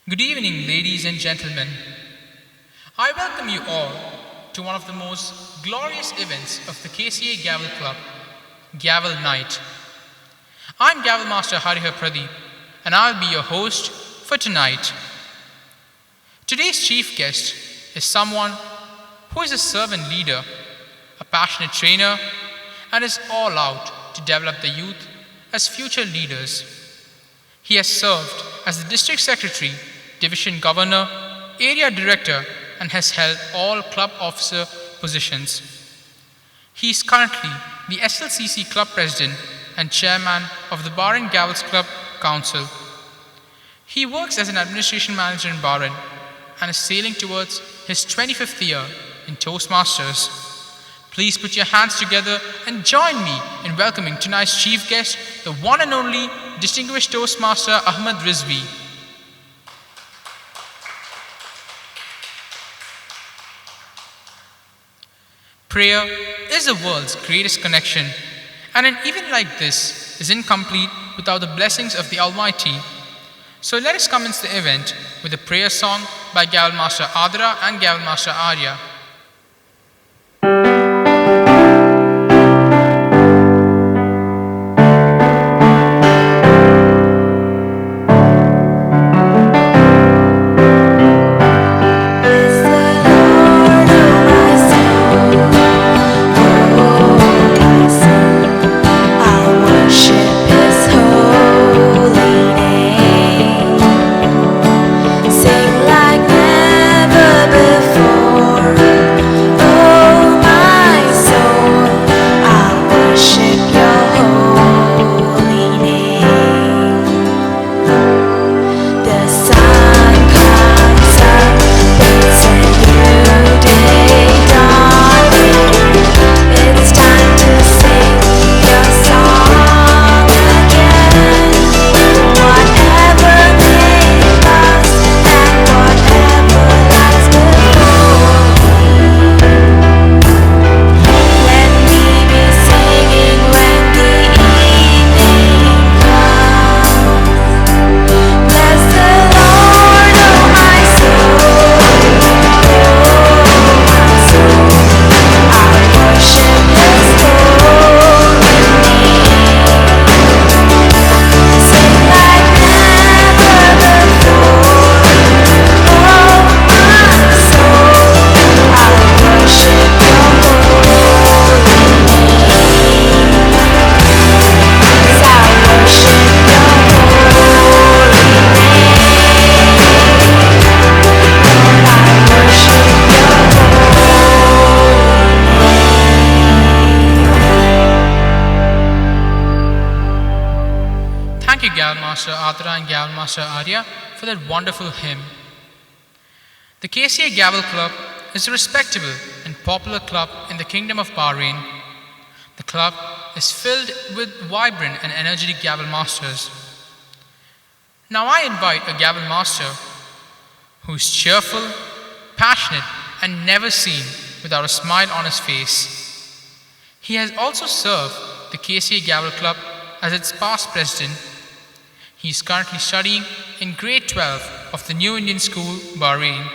Good evening, ladies and gentlemen. I welcome you all to one of the most glorious events of the KCA Gavel Club, Gavels Nite. I'm Gavel Master Harihar Pradeep, and I'll be your host for tonight. Today's chief guest is someone who is a servant leader, a passionate trainer, and is all out to develop the youth as future leaders. He has served as the District Secretary, Division Governor, Area Director, and has held all club officer positions. He is currently the SLCC Club President and Chairman of the Bahrain Gavels Club Council. He works as an administration manager in Bahrain and is sailing towards his 25th year in Toastmasters. Please put your hands together and join me in welcoming tonight's chief guest, the one and only distinguished Toastmaster Ahmed Rizvi. Prayer is the world's greatest connection, and an event like this is incomplete without the blessings of the Almighty. So let us commence the event with a prayer song by Gavel Master Adra and Gavel Master Arya. Master Adra and Gavel Master Arya for that wonderful hymn. The KCA Gavel Club is a respectable and popular club in the Kingdom of Bahrain. The club is filled with vibrant and energetic Gavel Masters. Now I invite a Gavel Master who is cheerful, passionate, and never seen without a smile on his face. He has also served the KCA Gavel Club as its past president. He is currently studying in grade 12 of the New Indian School, Bahrain.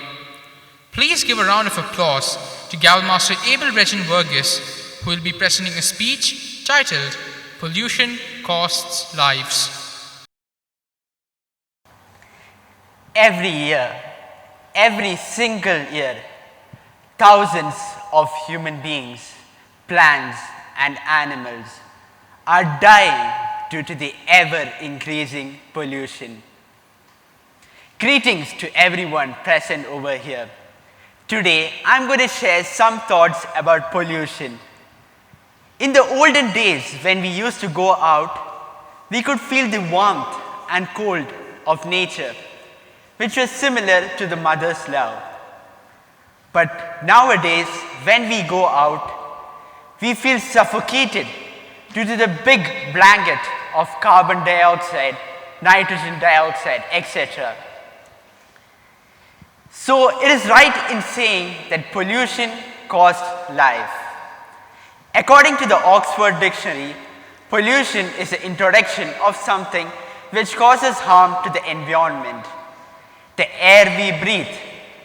Please give a round of applause to Gavel Master Abel Regin Vergis, who will be presenting a speech titled Pollution Costs Lives. Every year, every single year, thousands of human beings, plants and animals are dying due to the ever-increasing pollution. Greetings to everyone present over here. Today, I'm going to share some thoughts about pollution. In the olden days, when we used to go out, we could feel the warmth and cold of nature, which was similar to the mother's love. But nowadays, when we go out, we feel suffocated due to the big blanket of carbon dioxide, nitrogen dioxide, etc. So it is right in saying that pollution costs life. According to the Oxford Dictionary, pollution is the introduction of something which causes harm to the environment. the air we breathe,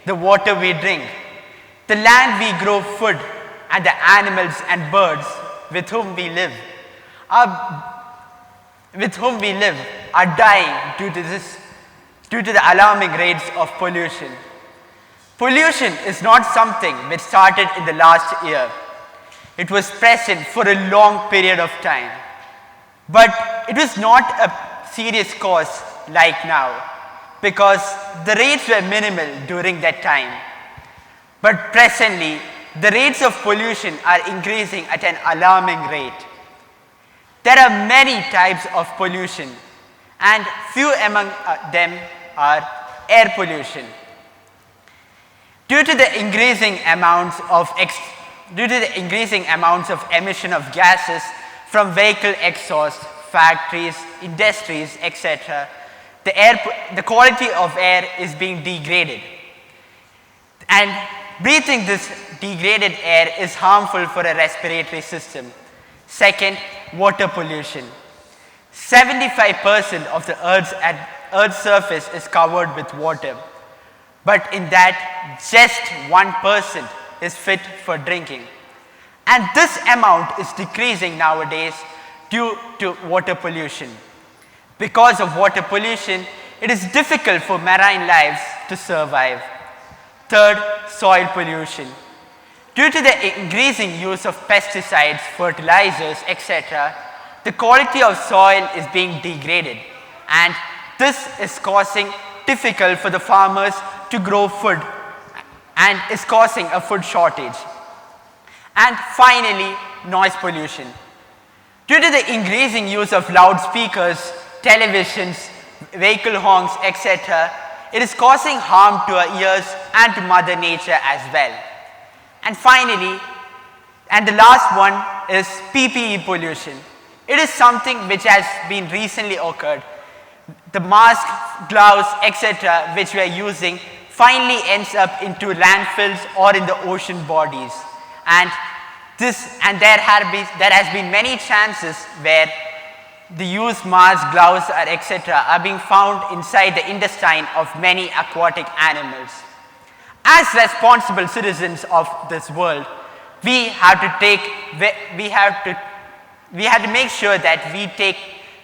the water we drink, the land we grow food, and the animals and birds with whom we live are dying due to the alarming rates of pollution. Pollution is not something which started in the last year. It was present for a long period of time. But it was not a serious cause like now, because the rates were minimal during that time. But presently, the rates of pollution are increasing at an alarming rate. There are many types of pollution, and few among them are air pollution. Due to the increasing amounts of emission of gases from vehicle exhaust, factories, industries, etc., the quality of air is being degraded. And breathing this degraded air is harmful for a respiratory system. Second, water pollution. 75% of the Earth's surface is covered with water, but in that, just 1% is fit for drinking. And this amount is decreasing nowadays due to water pollution. Because of water pollution, it is difficult for marine lives to survive. Third, soil pollution. Due to the increasing use of pesticides, fertilizers, etc., the quality of soil is being degraded, and this is causing difficult for the farmers to grow food and is causing a food shortage. And finally, noise pollution. Due to the increasing use of loudspeakers, televisions, vehicle honks, etc., it is causing harm to our ears and to Mother Nature as well. And finally, and the last one is PPE pollution. It is something which has been recently occurred. The mask, gloves, etc., which we are using finally ends up into landfills or in the ocean bodies. And there has been many chances where the used masks, gloves, etc., are being found inside the intestine of many aquatic animals. As responsible citizens of this world, we have to make sure that we take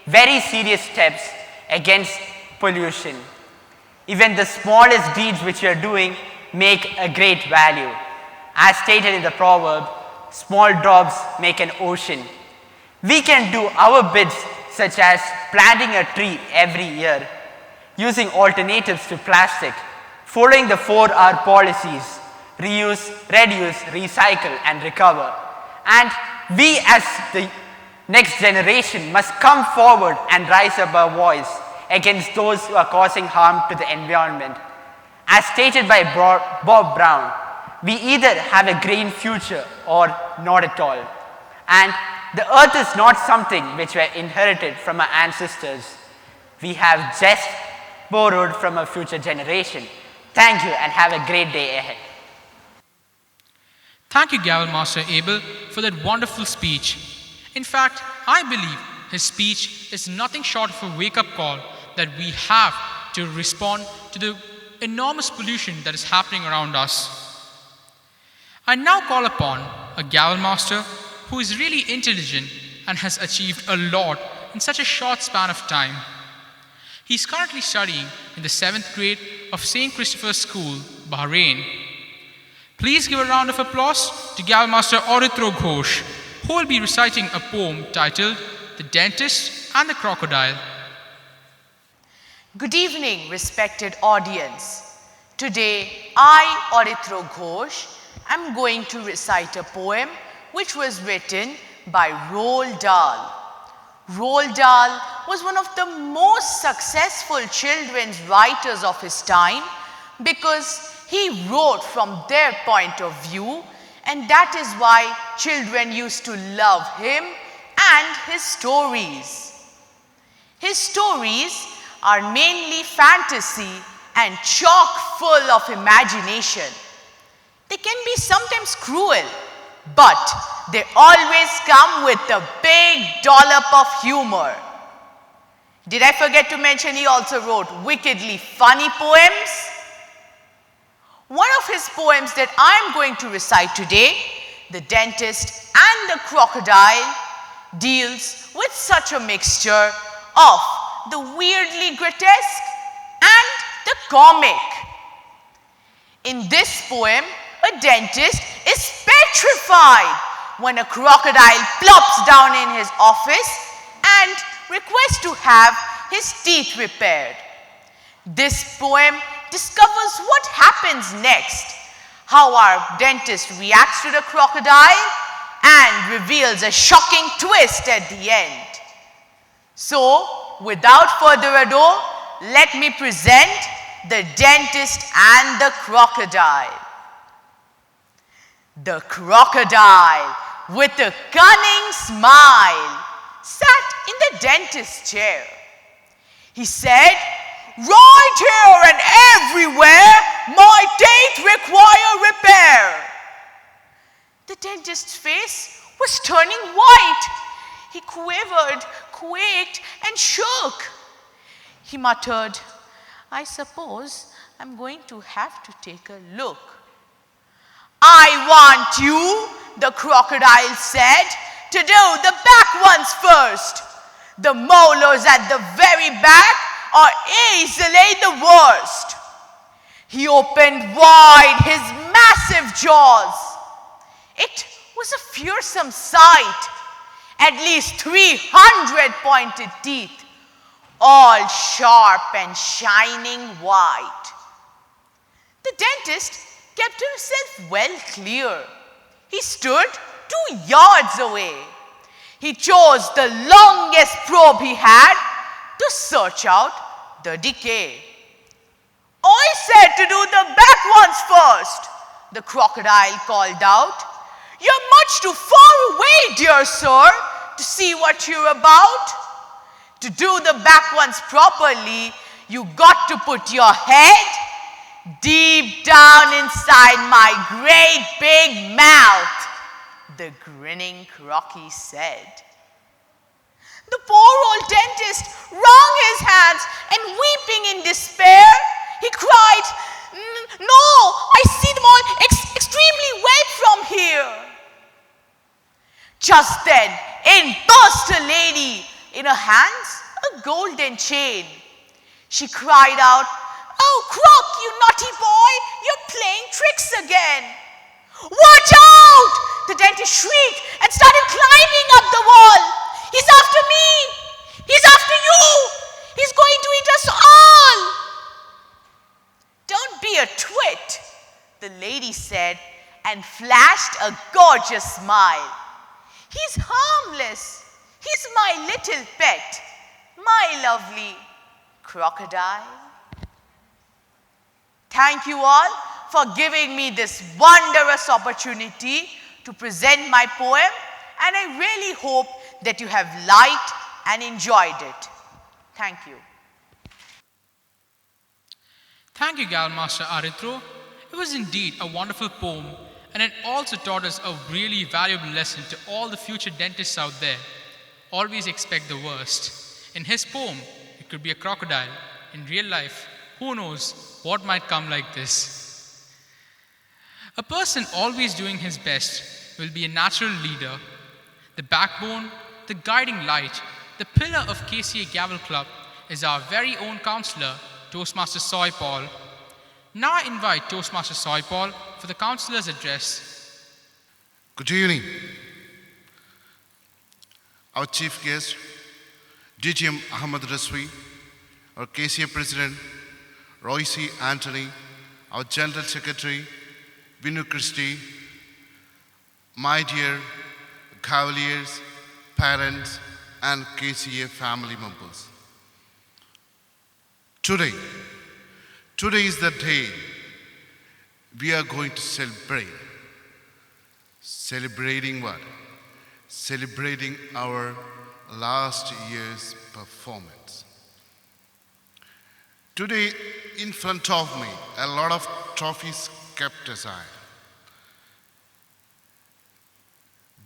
very serious steps against pollution. Even the smallest deeds which we are doing make a great value. As stated in the proverb, small drops make an ocean. We can do our bits, such as planting a tree every year, using alternatives to plastic, following the 4R policies: reuse, reduce, recycle, and recover. And we as the next generation must come forward and raise up our voice against those who are causing harm to the environment. As stated by Bob Brown, we either have a green future or not at all. And the earth is not something which we inherited from our ancestors. We have just borrowed from a future generation. Thank you and have a great day ahead. Thank you, Gavel Master Abel, for that wonderful speech. In fact, I believe his speech is nothing short of a wake-up call that we have to respond to the enormous pollution that is happening around us. I now call upon a Gavel Master who is really intelligent and has achieved a lot in such a short span of time. He is currently studying in the 7th grade of St. Christopher's School, Bahrain. Please give a round of applause to Gavel Master Auditro Ghosh, who will be reciting a poem titled The Dentist and the Crocodile. Good evening, respected audience. Today, I, Auditro Ghosh, am going to recite a poem which was written by Roald Dahl. Roald Dahl was one of the most successful children's writers of his time because he wrote from their point of view, and that is why children used to love him and his stories. His stories are mainly fantasy and chock full of imagination. They can be sometimes cruel, but they always come with a big dollop of humor. Did I forget to mention he also wrote wickedly funny poems? One of his poems that I'm going to recite today, The Dentist and the Crocodile, deals with such a mixture of the weirdly grotesque and the comic. In this poem, a dentist is petrified when a crocodile plops down in his office and requests to have his teeth repaired. This poem discovers what happens next, how our dentist reacts to the crocodile, and reveals a shocking twist at the end. So, without further ado, let me present The Dentist and the Crocodile. The crocodile, with a cunning smile, sat in the dentist's chair. He said, "Right here and everywhere, my teeth require repair." The dentist's face was turning white. He quivered, quaked, and shook. He muttered, "I suppose I'm going to have to take a look." "I want you," the crocodile said, "to do the back ones first. The molars at the very back are easily the worst." He opened wide his massive jaws. It was a fearsome sight. At least 300 pointed teeth, all sharp and shining white. The dentist kept himself well clear. He stood 2 yards away. He chose the longest probe he had to search out the decay. "I said to do the back ones first," the crocodile called out. "You're much too far away, dear sir, to see what you're about. To do the back ones properly, you got to put your head deep down inside my great big mouth," the grinning crocky said. The poor old dentist wrung his hands and, weeping in despair, he cried, "No, I see them all extremely well from here." Just then, in burst a lady, in her hands a golden chain. She cried out, "Oh, Croc, you naughty boy, you're playing tricks again." "Watch out!" the dentist shrieked and started climbing up the wall. "He's after me! He's after you! He's going to eat us all!" "Don't be a twit," the lady said, and flashed a gorgeous smile. "He's harmless. He's my little pet, my lovely crocodile." Thank you all for giving me this wondrous opportunity to present my poem, and I really hope that you have liked and enjoyed it. Thank you. Thank you, Gal Master Aritro. It was indeed a wonderful poem, and it also taught us a really valuable lesson to all the future dentists out there. Always expect the worst. In his poem, it could be a crocodile. In real life, who knows what might come like this. A person always doing his best will be a natural leader, the backbone, the guiding light, the pillar of KCA Gavel Club is our very own counselor, Toastmaster Soy Paul. Now I invite Toastmaster Soy Paul for the counselor's address. Good evening. Our chief guest, DGM Ahmad Raswi, our KCA President, Royce Anthony, our General Secretary, Vinu Christie, my dear Cavaliers, parents, and KCA family members. Today is the day we are going to celebrate. Celebrating what? Celebrating our last year's performance. Today, in front of me, a lot of trophies kept aside.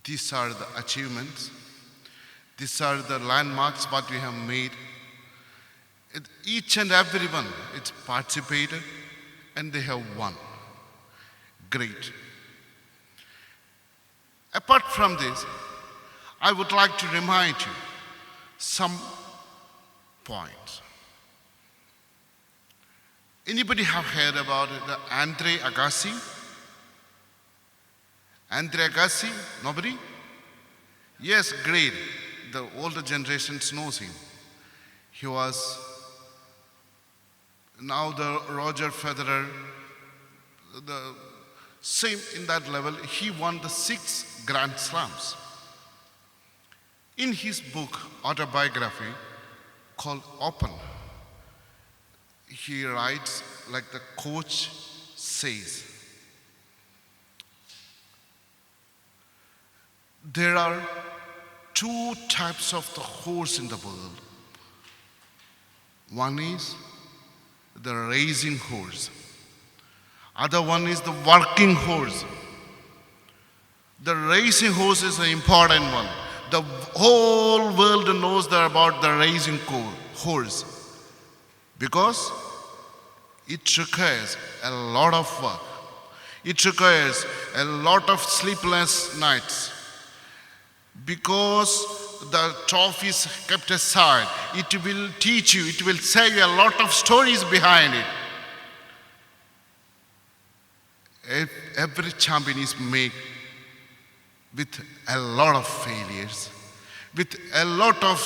These are the achievements. These are the landmarks what we have made Each and everyone it's participated and they have won. Great. Apart from this, I would like to remind you some points. Anybody have heard about the Andre Agassi? Andre Agassi? Nobody? Yes, great. The older generations knows him. He was now the Roger Federer, the same in that level. He won the 6 Grand Slams. In his book, autobiography called Open, he writes like the coach says. There are 2 types of the horse in the world. One is the racing horse. Other one is the working horse. The racing horse is an important one. The whole world knows about the racing horse because it requires a lot of work. It requires a lot of sleepless nights. Because the trophy is kept aside, it will teach you, it will tell you a lot of stories behind it. Every champion is made with a lot of failures, with a lot of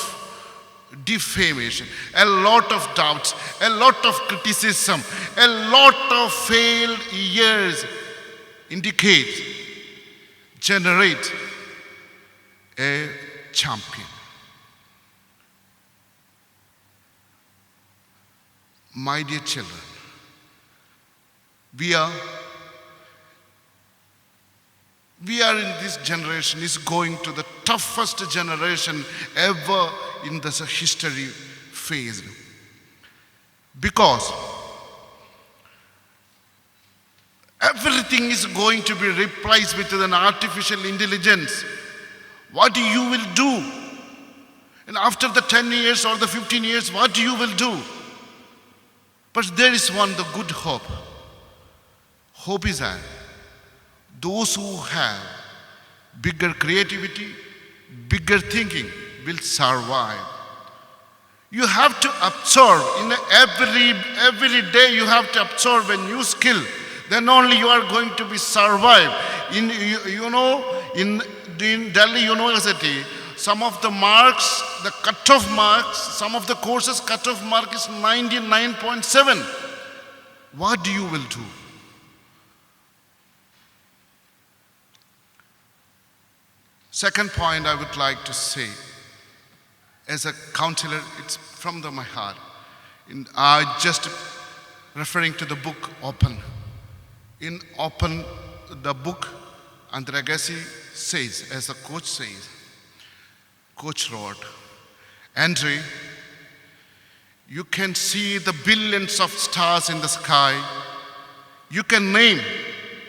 defamation, a lot of doubts, a lot of criticism, a lot of failed years generate a champion. My dear children, we are in this generation is going to the toughest generation ever in the history phase. Because everything is going to be replaced with an artificial intelligence. What you will do? And after the 10 years or the 15 years, what you will do? But there is the good hope. Hope is that those who have bigger creativity, bigger thinking will survive. You have to absorb in every day you have to absorb a new skill. Then only you are going to be survive. In Delhi University, some of the marks, the cutoff marks, some of the courses cutoff mark is 99.7. What you will do? Second point I would like to say, as a counselor, it's from my heart. Just referring to the book Open. In Open, the book, Andre Agassi says, as the coach says, coach wrote, Andre, you can see the billions of stars in the sky. You can name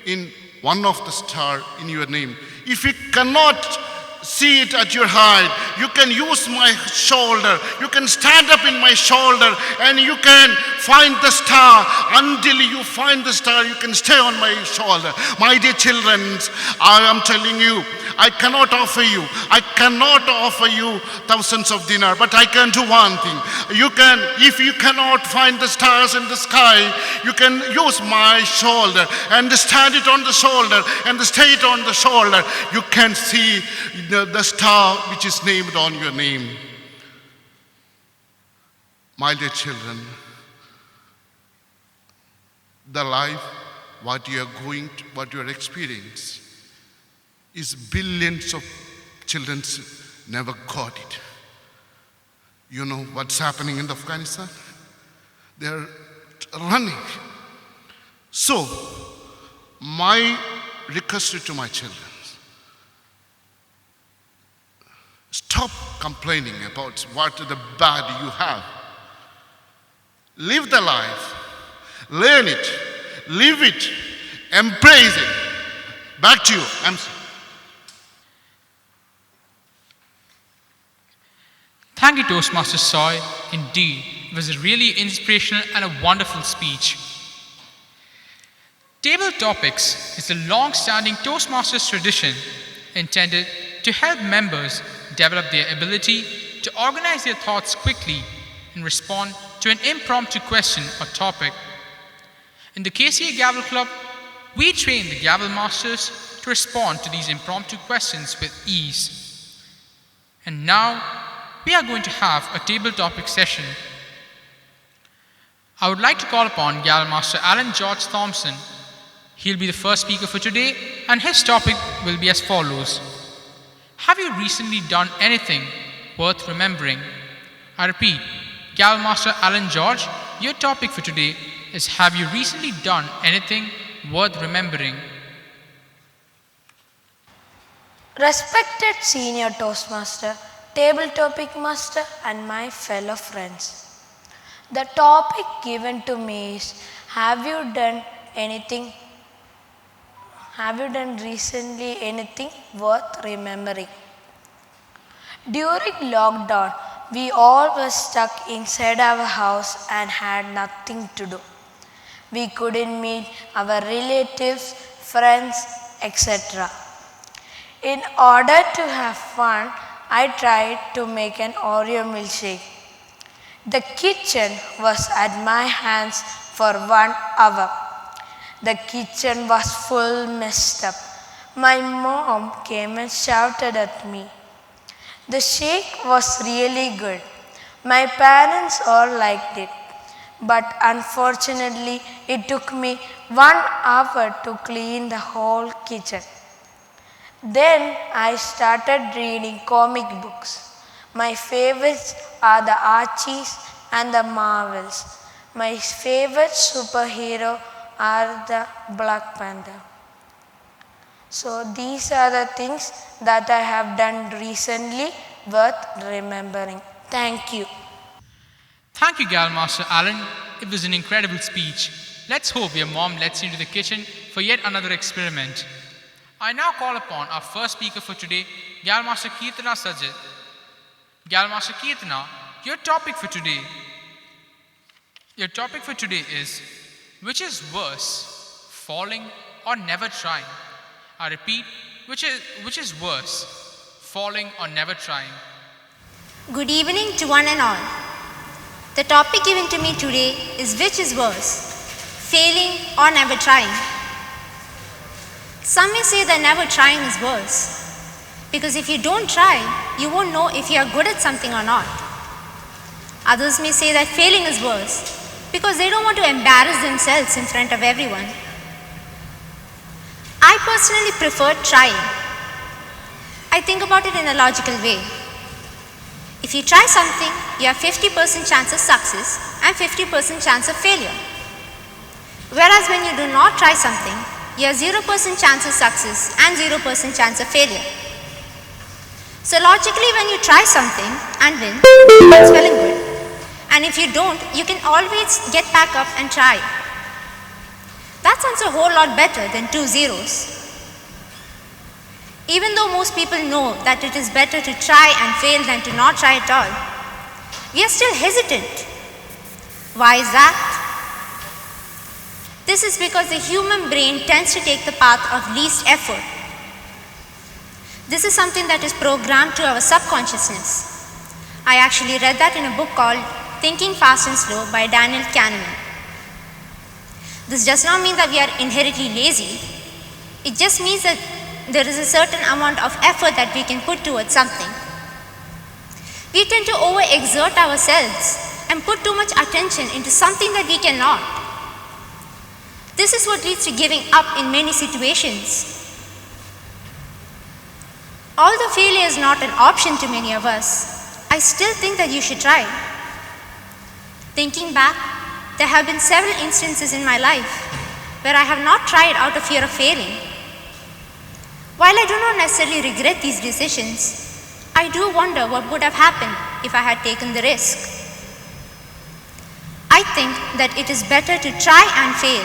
in one of the stars in your name. If you cannot see it at your height, you can use my shoulder. You can stand up in my shoulder and you can find the star. Until you find the star, you can stay on my shoulder. My dear children, I am telling you, I cannot offer you thousands of dinar, but I can do one thing. If you cannot find the stars in the sky, you can use my shoulder and stand it on the shoulder and stay it on the shoulder. You can see the star which is named on your name. My dear children, the life, what you are experiencing is billions of children never got it. You know what's happening in Afghanistan? They're running. So, my request to my children, stop complaining about what the bad you have. Live the life, learn it, live it, embrace it. Back to you. Thank you, Toastmaster Soy. Indeed, it was a really inspirational and a wonderful speech. Table Topics is a long-standing Toastmasters tradition intended to help members develop their ability to organize their thoughts quickly and respond to an impromptu question or topic. In the KCA Gavel Club, we train the Gavel Masters to respond to these impromptu questions with ease. And now, we are going to have a table topic session. I would like to call upon Gavel Master Alan George Thompson. He'll be the first speaker for today, and his topic will be as follows. Have you recently done anything worth remembering? I repeat, Gavel Master Alan George, your topic for today is, have you recently done anything worth remembering? Respected Senior Toastmaster, Table Topic Master and my fellow friends. The topic given to me is, have you done recently anything worth remembering? During lockdown, we all were stuck inside our house and had nothing to do. We couldn't meet our relatives, friends, etc. In order to have fun, I tried to make an Oreo milkshake. The kitchen was at my hands for 1 hour. The kitchen was full messed up. My mom came and shouted at me. The shake was really good. My parents all liked it. But unfortunately, it took me 1 hour to clean the whole kitchen. Then I started reading comic books. My favorites are the Archies and the Marvels. My favorite superhero are the Black Panther. So these are the things that I have done recently worth remembering. Thank you. Thank you, Gavel Master Alan. It was an incredible speech. Let's hope your mom lets you into the kitchen for yet another experiment. I now call upon our first speaker for today, Gavel Master Kirtana Sajid. Gavel Master Kirtana, your topic for today is, which is worse, falling or never trying? I repeat, which is worse, falling or never trying? Good evening to one and all. The topic given to me today is, which is worse, failing or never trying? Some may say that never trying is worse, because if you don't try, you won't know if you are good at something or not. Others may say that failing is worse, because they don't want to embarrass themselves in front of everyone. I personally prefer trying. I think about it in a logical way. If you try something, you have 50% chance of success and 50% chance of failure. Whereas when you do not try something, you have 0% chance of success and 0% chance of failure. So logically, when you try something and win, it's well and good. And if you don't, you can always get back up and try. That sounds a whole lot better than 2 zeros. Even though most people know that it is better to try and fail than to not try at all, we are still hesitant. Why is that? This is because the human brain tends to take the path of least effort. This is something that is programmed to our subconsciousness. I actually read that in a book called Thinking Fast and Slow by Daniel Kahneman. This does not mean that we are inherently lazy. It just means that there is a certain amount of effort that we can put towards something. We tend to overexert ourselves and put too much attention into something that we cannot. This is what leads to giving up in many situations. Although failure is not an option to many of us, I still think that you should try. Thinking back, there have been several instances in my life where I have not tried out of fear of failing. While I do not necessarily regret these decisions, I do wonder what would have happened if I had taken the risk. I think that it is better to try and fail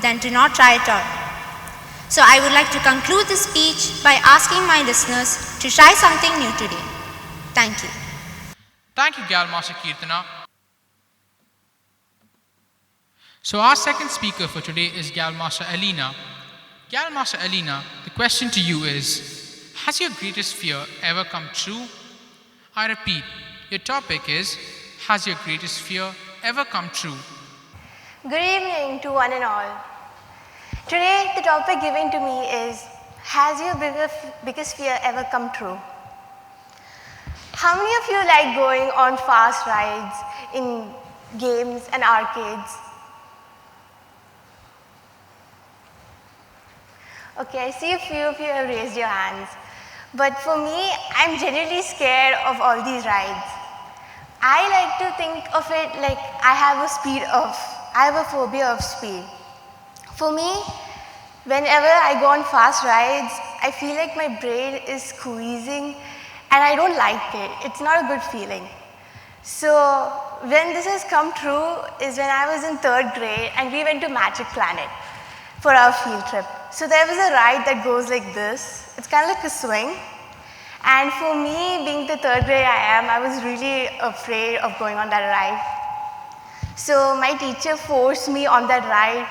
than to not try at all. So I would like to conclude this speech by asking my listeners to try something new today. Thank you. Thank you, Gal Master Kirtana. So our second speaker for today is Gal Master Alina. Gal Master Alina, the question to you is, has your greatest fear ever come true? I repeat, your topic is, has your greatest fear ever come true? Good evening to one and all. Today the topic given to me is, has your biggest fear ever come true? How many of you like going on fast rides in games and arcades? Okay, I see a few of you have raised your hands. But for me, I'm genuinely scared of all these rides. I like to think of it like I have a phobia of speed. For me, whenever I go on fast rides, I feel like my brain is squeezing and I don't like it. It's not a good feeling. So when this has come true is when I was in 3rd grade and we went to Magic Planet for our field trip. So there was a ride that goes like this. It's kind of like a swing. And for me, being the 3rd grade I was really afraid of going on that ride. So my teacher forced me on that ride.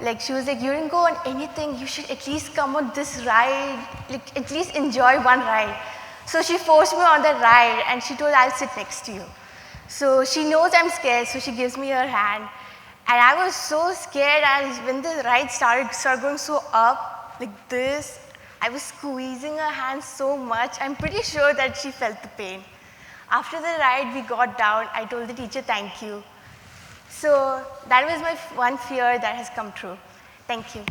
Like she was like, you didn't go on anything, you should at least come on this ride, like at least enjoy one ride. So she forced me on that ride and she told, I'll sit next to you. So she knows I'm scared, so she gives me her hand. And I was so scared, and when the ride started going so up, like this, I was squeezing her hand so much. I'm pretty sure that she felt the pain. After the ride, we got down. I told the teacher, thank you. So that was my one fear that has come true. Thank you.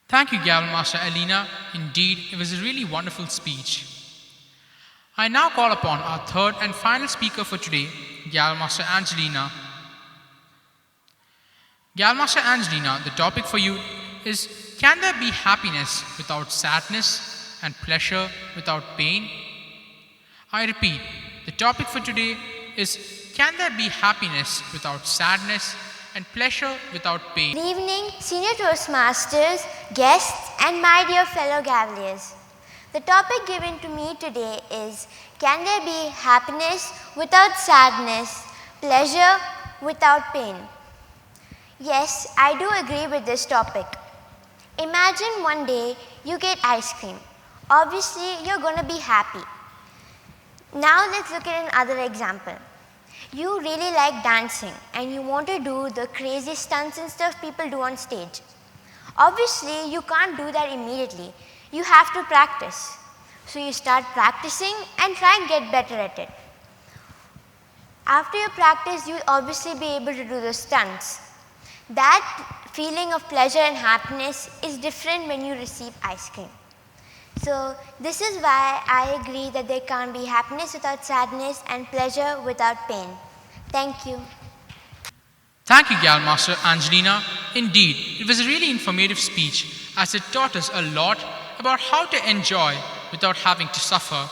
Thank you, Gal Master Alina. Indeed, it was a really wonderful speech. I now call upon our third and final speaker for today, Gal Master Angelina. Gal Master Angelina, the topic for you is, can there be happiness without sadness and pleasure without pain? I repeat, the topic for today is, can there be happiness without sadness and pleasure without pain? Good evening, Senior Toastmasters, guests, and my dear fellow Gaveliers. The topic given to me today is, can there be happiness without sadness, pleasure without pain? Yes, I do agree with this topic. Imagine one day you get ice cream. Obviously, you're going to be happy. Now let's look at another example. You really like dancing and you want to do the crazy stunts and stuff people do on stage. Obviously, you can't do that immediately. You have to practice. So you start practicing and try and get better at it. After you practice, you'll obviously be able to do the stunts. That feeling of pleasure and happiness is different when you receive ice cream. So this is why I agree that there can't be happiness without sadness and pleasure without pain. Thank you. Thank you, Gal Master Angelina. Indeed, it was a really informative speech as it taught us a lot about how to enjoy without having to suffer.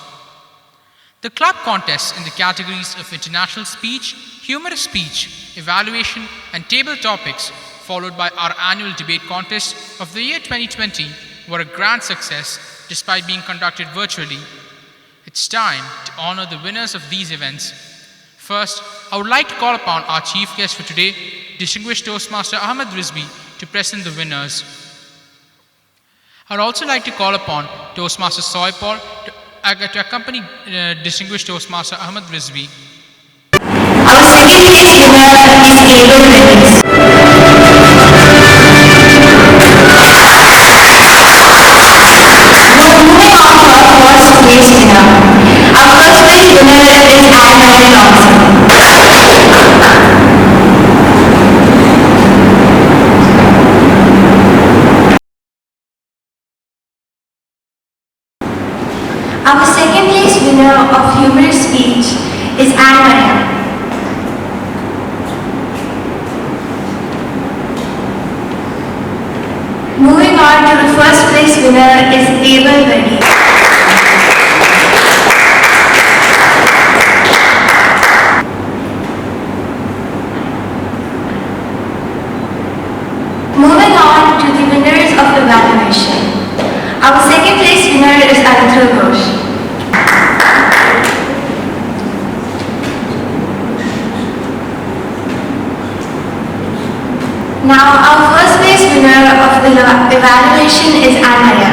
The club contests in the categories of international speech, humorous speech, evaluation, and table topics, followed by our annual debate contest of the year 2020, were a grand success despite being conducted virtually. It's time to honor the winners of these events. First, I would like to call upon our chief guest for today, Distinguished Toastmaster Ahmed Rizvi, to present the winners. I would also like to call upon Toastmaster Soypal to accompany Distinguished Toastmaster Ahmed Rizvi. Our second place winner is Gavels Nite. Moving on to our first place winner. Our first place winner is Anne-Marie. Our second place winner of humorous speech is Anne-Marie. Moving on to the first place winner is Gavels Nite. Moving on to the winners of evaluation. Our second place winner is Ghosh. Now our first place winner of the evaluation is Anaya.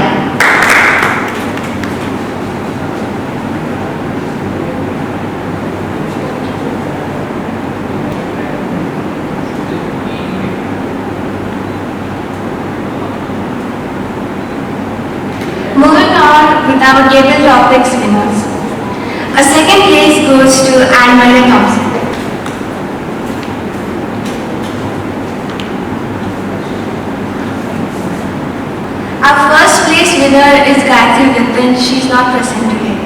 Moving on with our Gavels Topics winners. A second place goes to Anne-Marie Thompson. Our first place winner is Gayatri Vipin. She's not present today.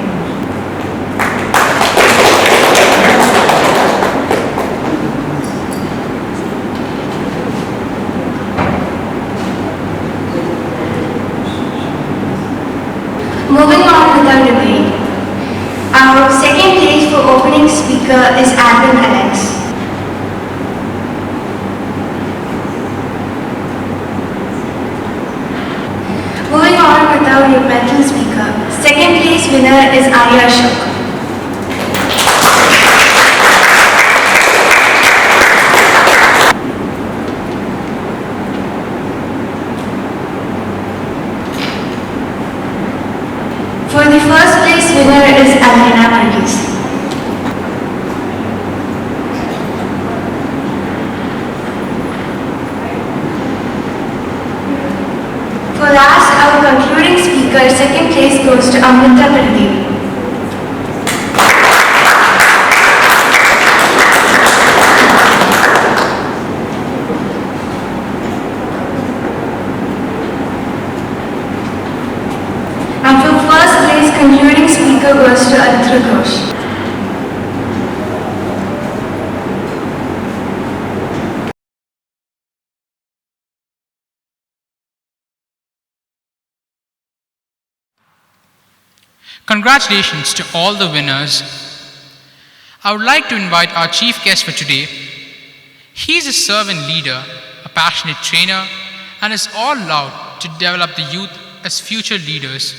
Moving on with our debate. Our second place for opening speaker is Adam Alex. Moving on with our mental speaker. Second place winner is Arya Ashok. For the first place winner is Alina Varghese. For last, our concluding speaker, second place goes to Amrita Pradeep. And for first place, concluding speaker goes to Aditra Ghosh. Congratulations to all the winners. I would like to invite our chief guest for today. He is a servant leader, a passionate trainer, and is all out to develop the youth as future leaders.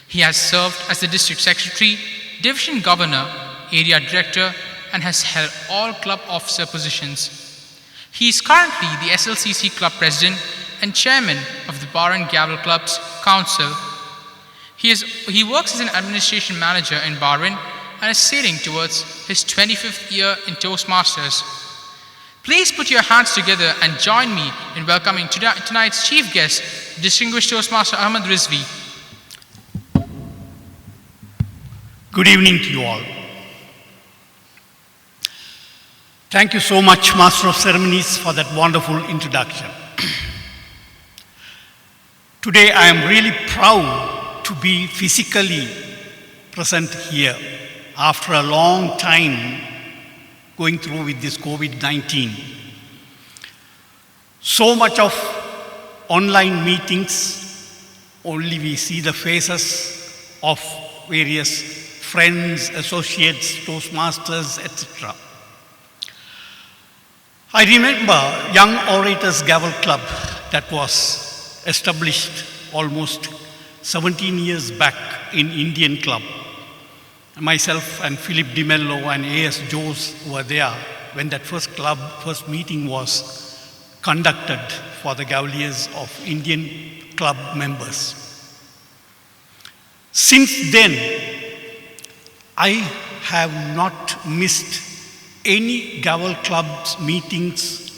He has served as the district secretary, division governor, area director, and has held all club officer positions. He is currently the SLCC club president and chairman of the Bar and Gavel Club's council. He works as an administration manager in Bahrain and is sailing towards his 25th year in Toastmasters. Please put your hands together and join me in welcoming tonight's chief guest, distinguished Toastmaster Ahmed Rizvi. Good evening to you all. Thank you so much, Master of Ceremonies, for that wonderful introduction. Today I am really proud to be physically present here after a long time going through with this COVID-19. So much of online meetings, only we see the faces of various friends, associates, Toastmasters, etc. I remember Young Orators Gavel Club that was established almost 17 years back in Indian Club. Myself and Philip Di Mello and A.S. Jose were there when that first meeting was conducted for the Gaveliers of Indian Club members. Since then, I have not missed any Gavel Club's meetings.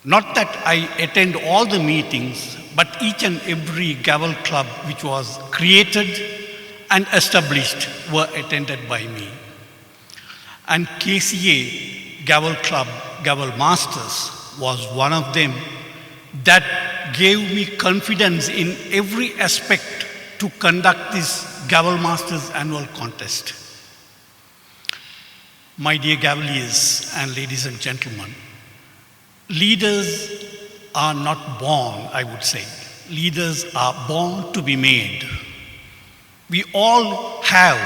Not that I attend all the meetings, but each and every Gavel Club which was created and established were attended by me. And KCA Gavel Club, Gavel Masters, was one of them that gave me confidence in every aspect to conduct this Gavel Masters annual contest. My dear Gaveliers and ladies and gentlemen, leaders are not born, I would say. Leaders are born to be made. We all have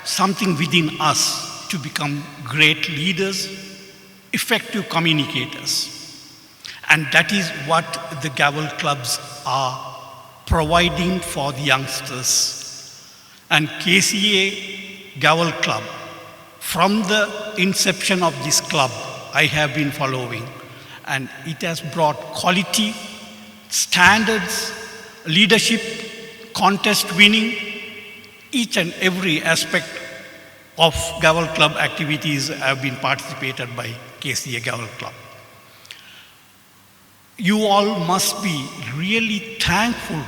something within us to become great leaders, effective communicators. And that is what the Gavel Clubs are providing for the youngsters. And KCA Gavel Club, from the inception of this club, I have been following. and it has brought quality, standards, leadership, contest winning, each and every aspect of Gavel Club activities have been participated by KCA Gavel Club. You all must be really thankful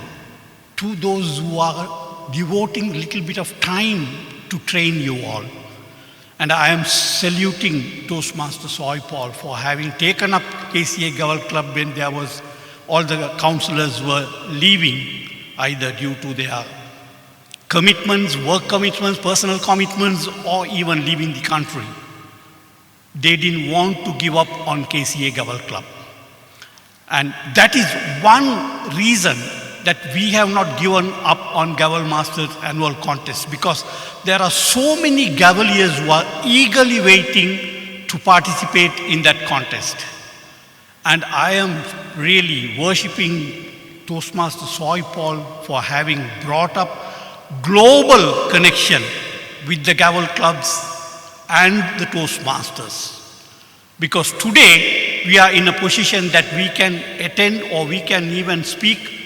to those who are devoting a little bit of time to train you all. And I am saluting Toastmaster Soy Paul for having taken up KCA Gavel Club when there was all the counselors were leaving, either due to their commitments, work commitments, personal commitments, or even leaving the country. They didn't want to give up on KCA Gavel Club. And that is one reason that we have not given up on Gavel Masters annual contest, because there are so many Gaveliers who are eagerly waiting to participate in that contest. And I am really worshipping Toastmaster Soy Paul for having brought up global connection with the Gavel clubs and the Toastmasters. Because today we are in a position that we can attend or we can even speak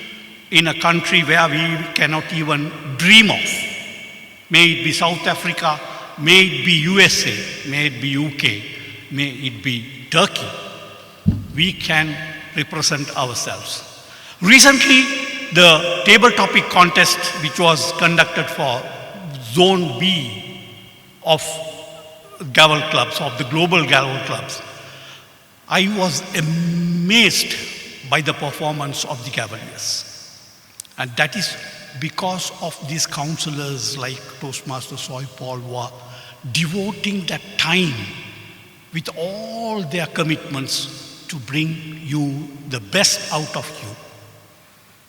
in a country where we cannot even dream of. May it be South Africa, may it be USA, may it be UK, may it be Turkey. We can represent ourselves. Recently, the table topic contest, which was conducted for Zone B of Gavel clubs, of the global Gavel clubs, I was amazed by the performance of the Gaveliers. And that is because of these counselors like Toastmaster Soy Paul who are devoting that time with all their commitments to bring you the best out of you.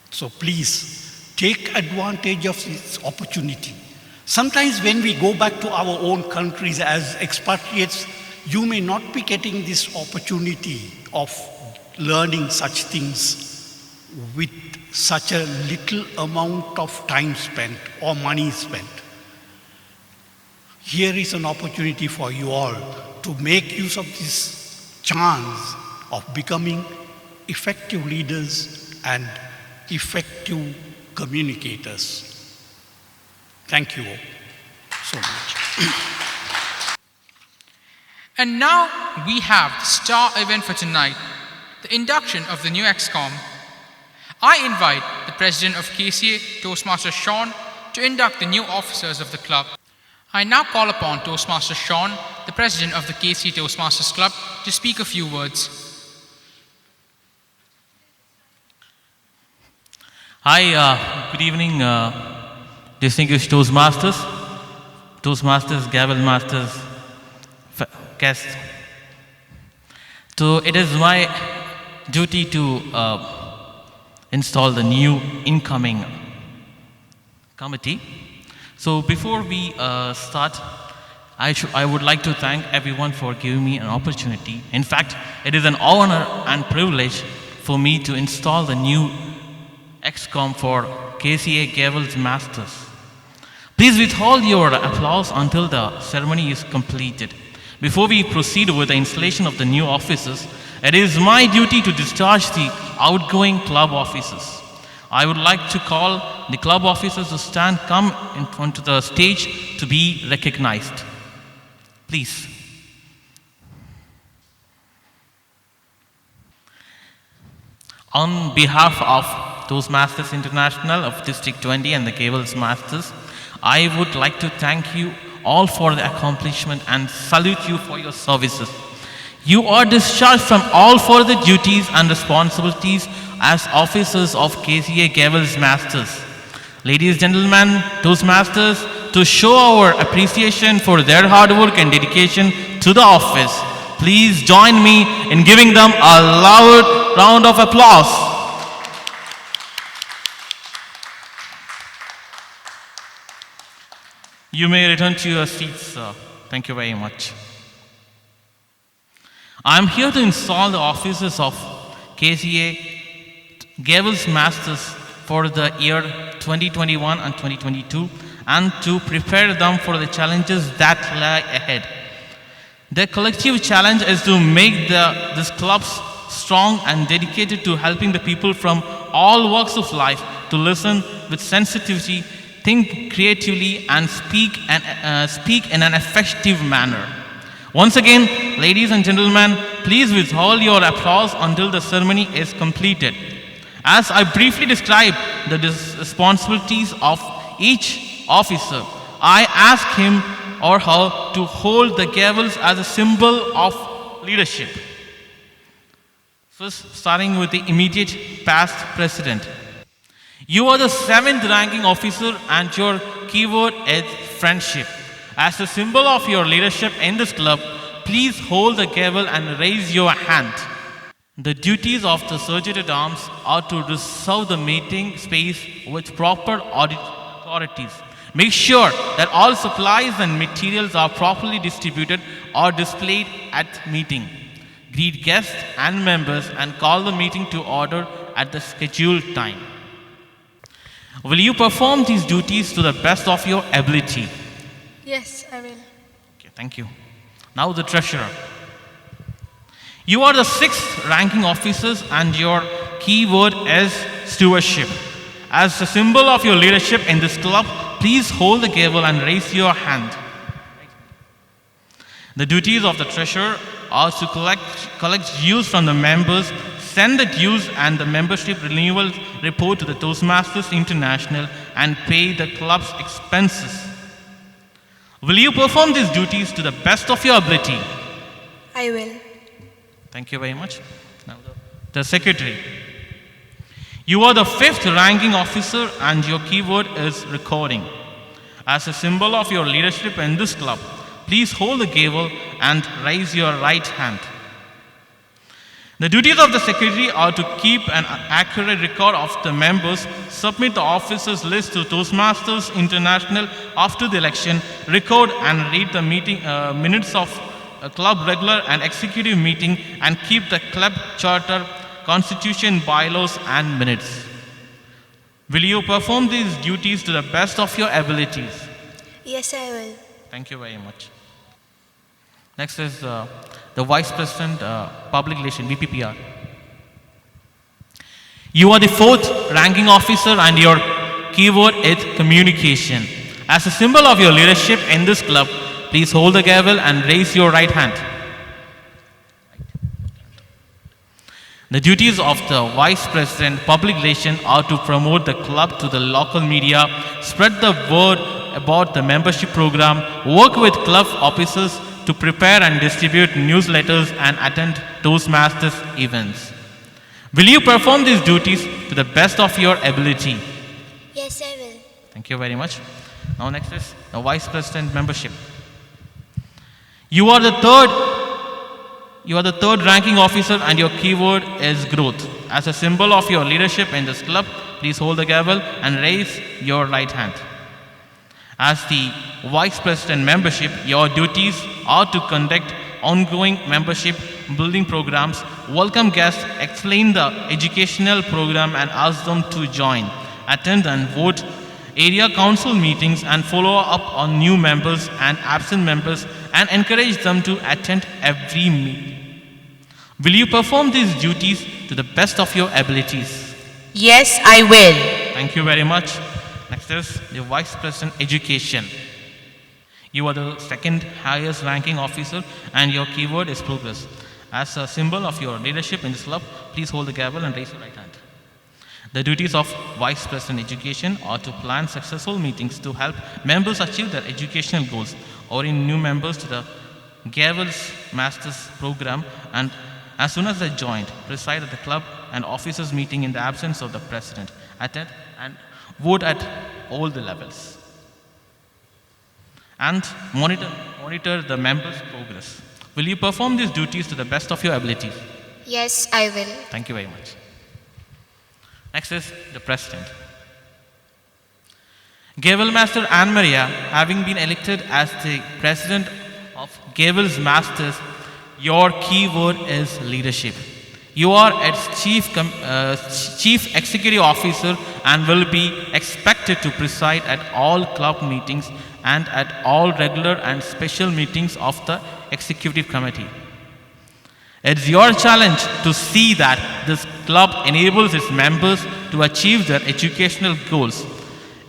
So please take advantage of this opportunity. Sometimes when we go back to our own countries as expatriates, you may not be getting this opportunity of learning such things with such a little amount of time spent or money spent. Here is an opportunity for you all to make use of this chance of becoming effective leaders and effective communicators. Thank you all so much. And now we have the star event for tonight, the induction of the new XCOM. I invite the president of KCA, Toastmaster Sean, to induct the new officers of the club. I now call upon Toastmaster Sean, the president of the KCA Toastmasters Club, to speak a few words. Hi, good evening, distinguished Toastmasters, Gavel Masters, guests. So it is my duty to install the new incoming committee. So before we start, I would like to thank everyone for giving me an opportunity. In fact, it is an honor and privilege for me to install the new XCOM for KCA Gavels Masters. Please withhold your applause until the ceremony is completed. Before we proceed with the installation of the new officers, it is my duty to discharge the outgoing club officers. I would like to call the club officers to come in front of the stage to be recognized. Please. On behalf of Toastmasters International of District 20 and the Gavels Masters, I would like to thank you all for the accomplishment and salute you for your services. You are discharged from all further duties and responsibilities as officers of KCA Gavels Masters. Ladies and gentlemen, Toastmasters, to show our appreciation for their hard work and dedication to the office, please join me in giving them a loud round of applause. You may return to your seats, sir. Thank you very much. I am here to install the officers of KCA Gavels Masters for the year 2021 and 2022 and to prepare them for the challenges that lie ahead. The collective challenge is to make this club's strong and dedicated to helping the people from all walks of life to listen with sensitivity, think creatively, and speak in an effective manner. Once again, ladies and gentlemen, please withhold your applause until the ceremony is completed. As I briefly describe the responsibilities of each officer, I ask him or her to hold the gavels as a symbol of leadership. First, starting with the immediate past president. You are the 7th ranking officer and your keyword is friendship. As a symbol of your leadership in this club, please hold the gavel and raise your hand. The duties of the sergeant at arms are to reserve the meeting space with proper authorities. Make sure that all supplies and materials are properly distributed or displayed at meeting. Greet guests and members and call the meeting to order at the scheduled time. Will you perform these duties to the best of your ability? Yes, I will. Okay, thank you. Now the treasurer. You are the 6th ranking officers and your keyword is stewardship. As a symbol of your leadership in this club, please hold the gavel and raise your hand. The duties of the treasurer are to collect dues from the members, send the dues and the membership renewal report to the Toastmasters International, and pay the club's expenses. Will you perform these duties to the best of your ability? I will. Thank you very much. Now the secretary. You are the 5th ranking officer and your keyword is recording. As a symbol of your leadership in this club, please hold the gavel and raise your right hand. The duties of the secretary are to keep an accurate record of the members, submit the officers' list to Toastmasters International after the election, record and read the meeting minutes of a club regular and executive meeting, and keep the club charter, constitution, bylaws, and minutes. Will you perform these duties to the best of your abilities? Yes, I will. Thank you very much. Next is the Vice President, Public Relations, VPPR. You are the 4th ranking officer and your keyword is communication. As a symbol of your leadership in this club, please hold the gavel and raise your right hand. The duties of the Vice President, Public Relations are to promote the club to the local media, spread the word about the membership program, work with club officers to prepare and distribute newsletters and attend Toastmasters events. Will you perform these duties to the best of your ability? Yes, I will. Thank you very much. Now next is the Vice President membership. You are the 3rd ranking officer and your keyword is growth. As a symbol of your leadership in this club, please hold the gavel and raise your right hand. As the Vice President membership, your duties are to conduct ongoing membership building programs, welcome guests, explain the educational program and ask them to join, attend and vote area council meetings and follow up on new members and absent members and encourage them to attend every meeting. Will you perform these duties to the best of your abilities? Yes, I will. Thank you very much. Next is the Vice President Education. You are the 2nd highest ranking officer and your keyword is progress. As a symbol of your leadership in this club, please hold the gavel and raise your right hand. The duties of Vice President Education are to plan successful meetings to help members achieve their educational goals, or in new members to the Gavels Masters program, and as soon as they joined, preside at the club and officers meeting in the absence of the president, attend and vote at all the levels, and monitor the members' progress. Will you perform these duties to the best of your abilities? Yes, I will. Thank you very much. Next is the president. Gavel Master Anne Maria, having been elected as the president of Gavels Masters, your keyword is leadership. You are its chief executive officer and will be expected to preside at all club meetings and at all regular and special meetings of the executive committee. It's your challenge to see that this club enables its members to achieve their educational goals.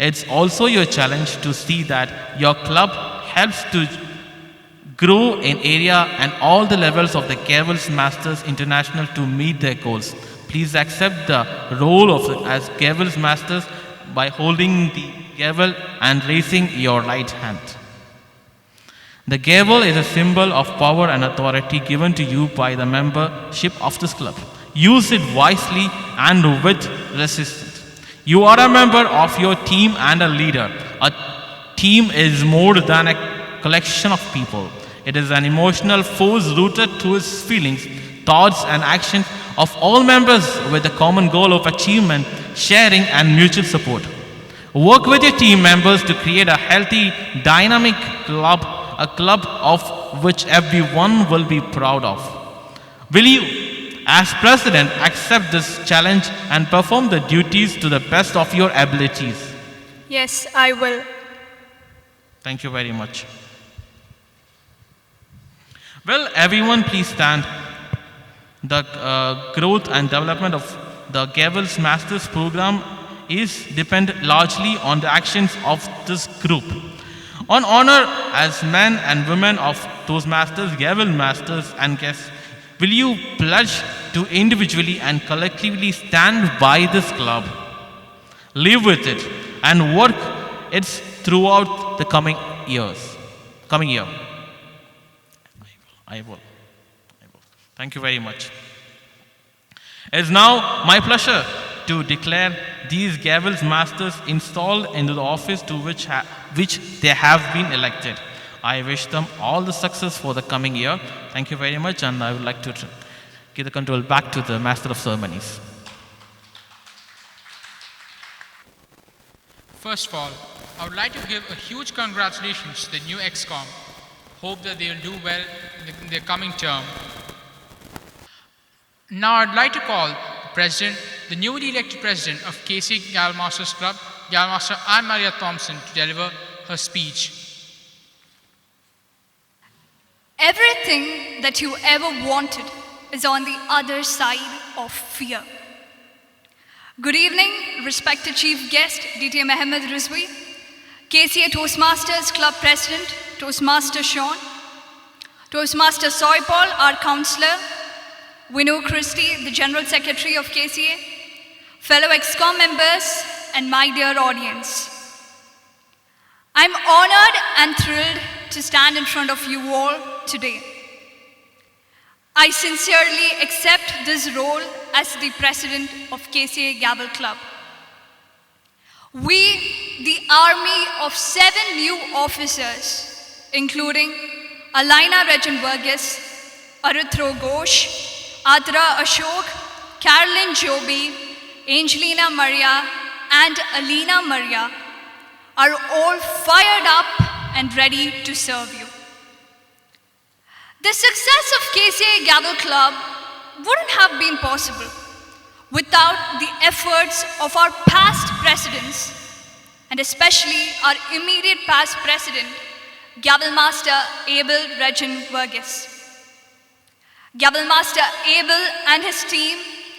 It's also your challenge to see that your club helps to grow in area and all the levels of the Gavels Masters International to meet their goals. Please accept the role of as Gavels Masters by holding the gavel and raising your right hand. The gavel is a symbol of power and authority given to you by the membership of this club. Use it wisely and with resistance. You are a member of your team and a leader. A team is more than a collection of people. It is an emotional force rooted to its feelings, thoughts and actions of all members with the common goal of achievement, sharing and mutual support. Work with your team members to create a healthy, dynamic club, a club of which everyone will be proud of. Will you, as president, accept this challenge and perform the duties to the best of your abilities? Yes, I will. Thank you very much. Well, everyone please stand. The growth and development of the Gavels Masters program depend largely on the actions of this group. On honor as men and women of those masters, Gavel Masters and guests, will you pledge to individually and collectively stand by this club, live with it, and work it throughout the coming year? I will. Thank you very much. It is now my pleasure to declare these Gavels Masters installed into the office to which they have been elected. I wish them all the success for the coming year. Thank you very much, and I would like to give the control back to the Master of Ceremonies. First of all, I would like to give a huge congratulations to the new ExCom. Hope that they will do well in their coming term. Now I'd like to call the newly elected president of KCA Gavels Masters Club, Gavel Master Anne Maria Thompson, to deliver her speech. Everything that you ever wanted is on the other side of fear. Good evening, respected Chief Guest, DT Mohammed Rizvi, KCA Toastmasters Club President, Toastmaster Sean, Toastmaster Soypal, our Councillor, Vinu Christie, the General Secretary of KCA, fellow ExCom members, and my dear audience. I'm honored and thrilled to stand in front of you all today. I sincerely accept this role as the President of KCA Gavels Club. We, the army of 7 new officers, including Alaina Regan Burgess, Arithro Ghosh, Adra Ashok, Carolyn Joby, Angelina Maria, and Alina Maria, are all fired up and ready to serve you. The success of KCA Gavels Club wouldn't have been possible without the efforts of our past presidents, and especially our immediate past president, Gavel Master Abel Regan Burgess. Gavel Master Abel and his team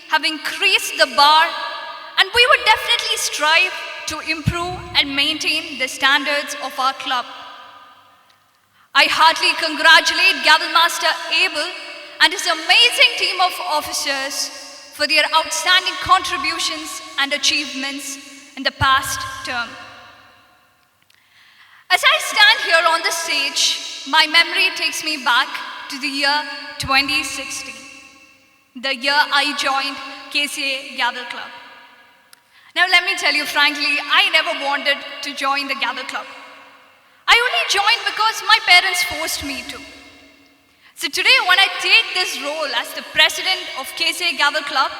have increased the bar, and we would definitely strive to improve and maintain the standards of our club. I heartily congratulate Gavel Master Abel and his amazing team of officers for their outstanding contributions and achievements in the past term. As I stand here on the stage, my memory takes me back to the year 2016, the year I joined KCA Gavels Club. Now let me tell you frankly, I never wanted to join the Gavels Club. I only joined because my parents forced me to. So today when I take this role as the president of KCA Gavels Club,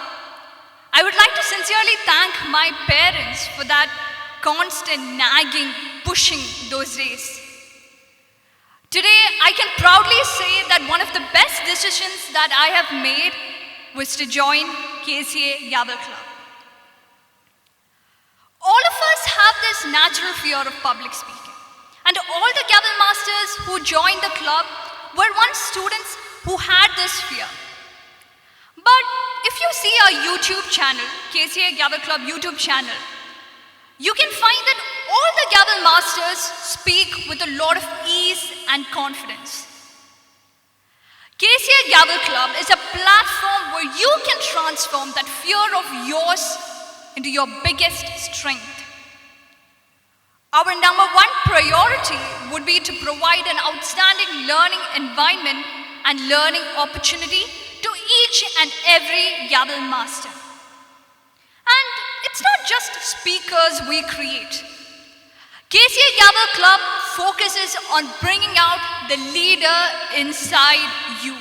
I would like to sincerely thank my parents for that constant nagging, pushing those days. Today, I can proudly say that one of the best decisions that I have made was to join KCA Gavels Club. All of us have this natural fear of public speaking, and all the Gavels Masters who joined the club were once students who had this fear. But if you see our YouTube channel, KCA Gavel Club YouTube channel, you can find that all the Gavel Masters speak with a lot of ease and confidence. KCA Gavel Club is a platform where you can transform that fear of yours into your biggest strength. Our number one priority would be to provide an outstanding learning environment and learning opportunity to each and every Gavel Master. And it's not just speakers we create. KCA Gavel Club focuses on bringing out the leader inside you.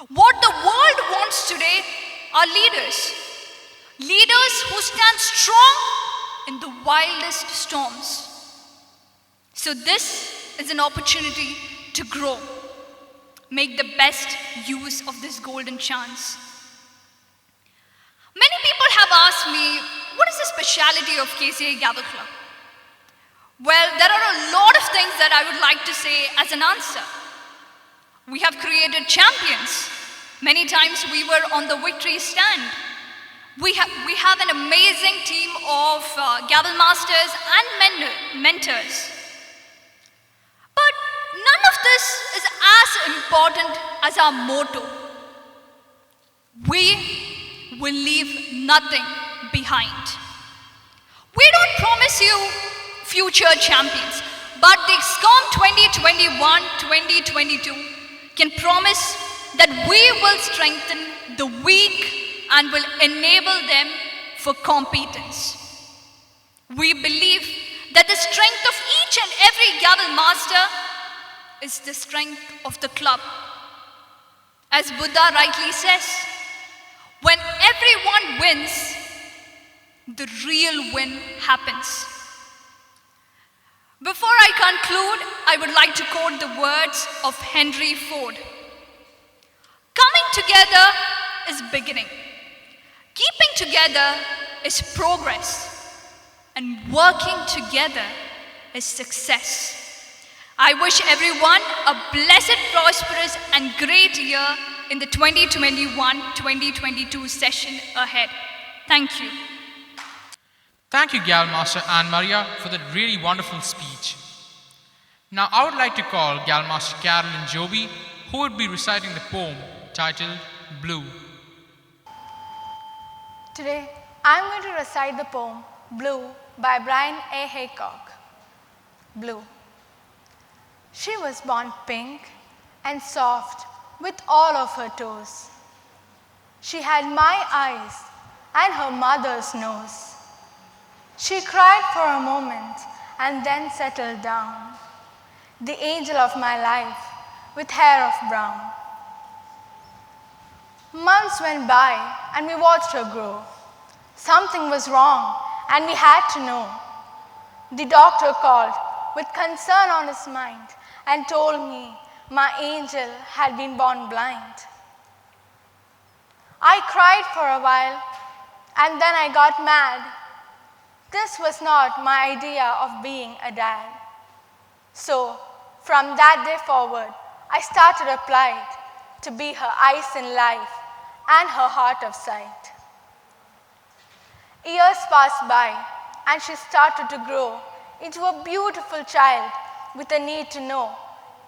What the world wants today are leaders. Leaders who stand strong in the wildest storms. So this is an opportunity to grow. Make the best use of this golden chance. Many people have asked me, what is the speciality of KCA Gavel Club? Well, there are a lot of things that I would like to say as an answer. We have created champions. Many times we were on the victory stand. We have an amazing team of Gavel Masters and mentors. But none of this is as important as our motto. We will leave nothing behind. We don't promise you future champions, but the XCOM 2021-2022 can promise that we will strengthen the weak and will enable them for competence. We believe that the strength of each and every Gavel Master is the strength of the club. As Buddha rightly says, when everyone wins, the real win happens. Before I conclude, I would like to quote the words of Henry Ford. Coming together is beginning. Keeping together is progress. And working together is success. I wish everyone a blessed, prosperous, and great year in the 2021-2022 session ahead. Thank you. Thank you, Gavel Master Anne Maria, for that really wonderful speech. Now, I would like to call Gavel Master Carolyn Joby, who would be reciting the poem titled Blue. Today, I'm going to recite the poem Blue by Brian A. Haycock. Blue. She was born pink and soft with all of her toes. She had my eyes and her mother's nose. She cried for a moment and then settled down, the angel of my life with hair of brown. Months went by and we watched her grow. Something was wrong and we had to know. The doctor called with concern on his mind and told me my angel had been born blind. I cried for a while and then I got mad. This was not my idea of being a dad. So from that day forward, I started applied to be her eyes in life and her heart of sight. Years passed by and she started to grow into a beautiful child with a need to know.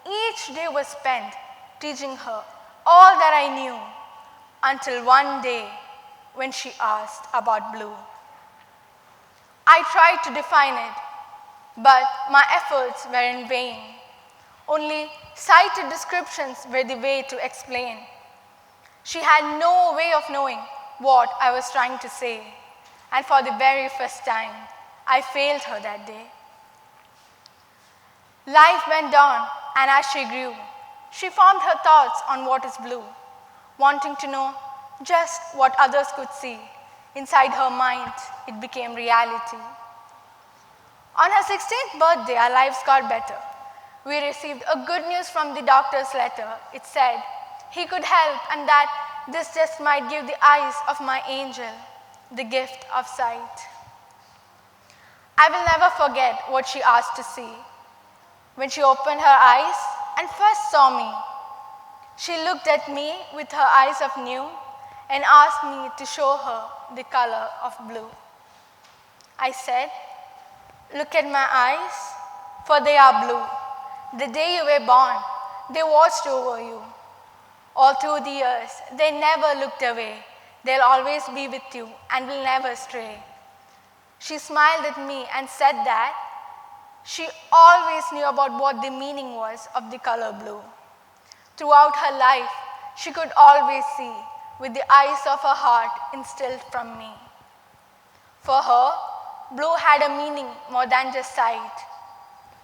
Each day was spent teaching her all that I knew until one day when she asked about blue. I tried to define it, but my efforts were in vain. Only cited descriptions were the way to explain. She had no way of knowing what I was trying to say, and for the very first time, I failed her that day. Life went on, and as she grew, she formed her thoughts on what is blue, wanting to know just what others could see. Inside her mind, it became reality. On her 16th birthday, our lives got better. We received a good news from the doctor's letter. It said he could help and that this just might give the eyes of my angel the gift of sight. I will never forget what she asked to see. When she opened her eyes and first saw me, She looked at me with her eyes of new and asked me to show her the color of blue. I said, "Look at my eyes, for they are blue. The day you were born, they watched over you. All through the years, they never looked away. They'll always be with you and will never stray." She smiled at me and said that she always knew about what the meaning was of the color blue. Throughout her life, she could always see with the eyes of her heart instilled from me. For her, blue had a meaning more than just sight.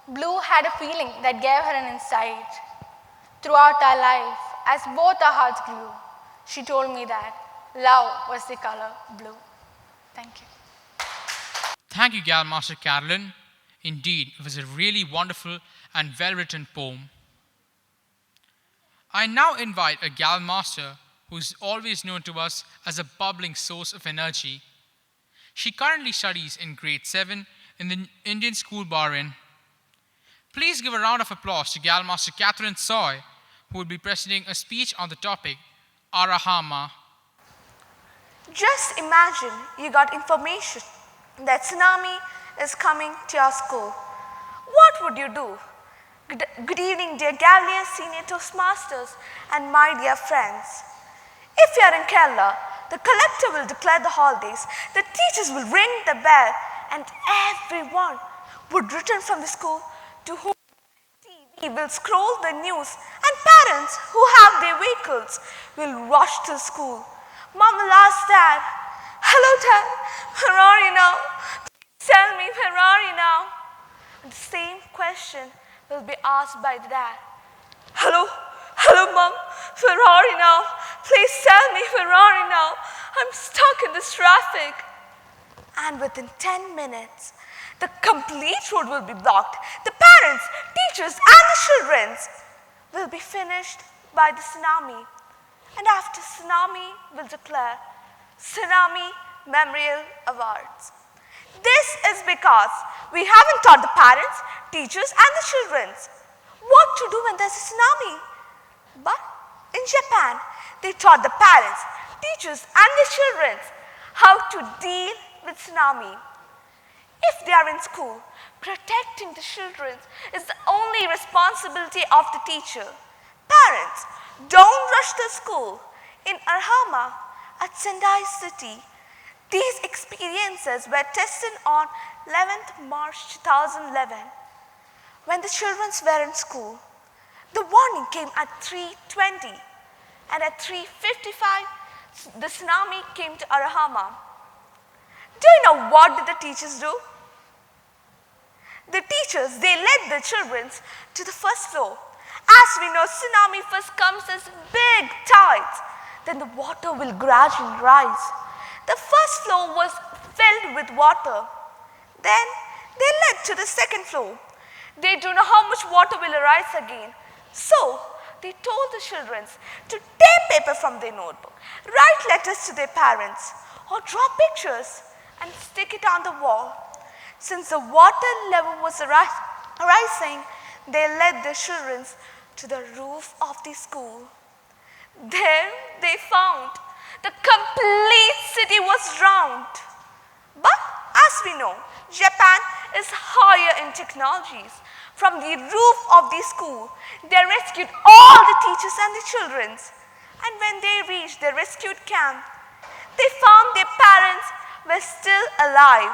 Blue had a feeling that gave her an insight. Throughout our life, as both our hearts grew, she told me that love was the color blue. Thank you. Thank you, Gal Master Carolyn. Indeed, it was a really wonderful and well-written poem. I now invite a Gal Master who is always known to us as a bubbling source of energy. She currently studies in grade 7 in the Indian School Bahrain. Please give a round of applause to Gal Master Catherine Soy, who will be presenting a speech on the topic, Arahama. Just imagine you got information that tsunami is coming to your school. What would you do? Good evening, dear Gavelians, senior Toastmasters, and my dear friends. If you are in Kerala, the collector will declare the holidays, the teachers will ring the bell, and everyone would return from the school to whom TV will scroll the news, and parents who have their vehicles will rush to school. Mom will ask Dad, "Hello Dad, where are you now? Please tell me, where are you now?" And the same question will be asked by the dad. Hello Mom, where are you now? Please tell me, where are you now? I'm stuck in this traffic. And within 10 minutes, the complete road will be blocked. The parents, teachers, and the children will be finished by the tsunami. And after tsunami will declare Tsunami Memorial Awards. This is because we haven't taught the parents, teachers, and the children what to do when there's a tsunami. But in Japan, they taught the parents, teachers, and the children how to deal with tsunami. If they are in school, protecting the children is the only responsibility of the teacher. Parents, don't rush to school. In Arhama, at Sendai City, these experiences were tested on 11th March 2011. When the children were in school, the warning came at 3:20, and at 3:55, the tsunami came to Arahama. Do you know what did the teachers do? The teachers, they led the children to the first floor. As we know, tsunami first comes as big tides, then the water will gradually rise. The first floor was filled with water. Then they led to the second floor. They don't know how much water will arise again. So they told the children to tear paper from their notebook, write letters to their parents, or draw pictures and stick it on the wall. Since the water level was rising, they led the children to the roof of the school. There they found the complete city was drowned. But as we know, Japan is higher in technologies. From the roof of the school, they rescued all the teachers and the children. And when they reached the rescued camp, they found their parents were still alive.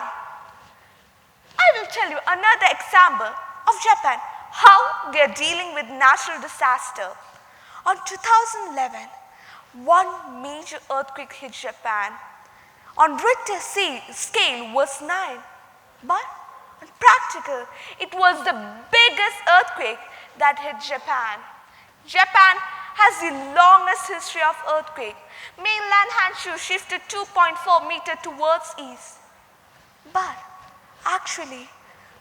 I will tell you another example of Japan, how they are dealing with natural disaster. On 2011, one major earthquake hit Japan. On Richter scale was 9, but on practical, it was the biggest earthquake that hit Japan. Japan has the longest history of earthquake. Mainland Hanshu shifted 2.4 meters towards east. But actually,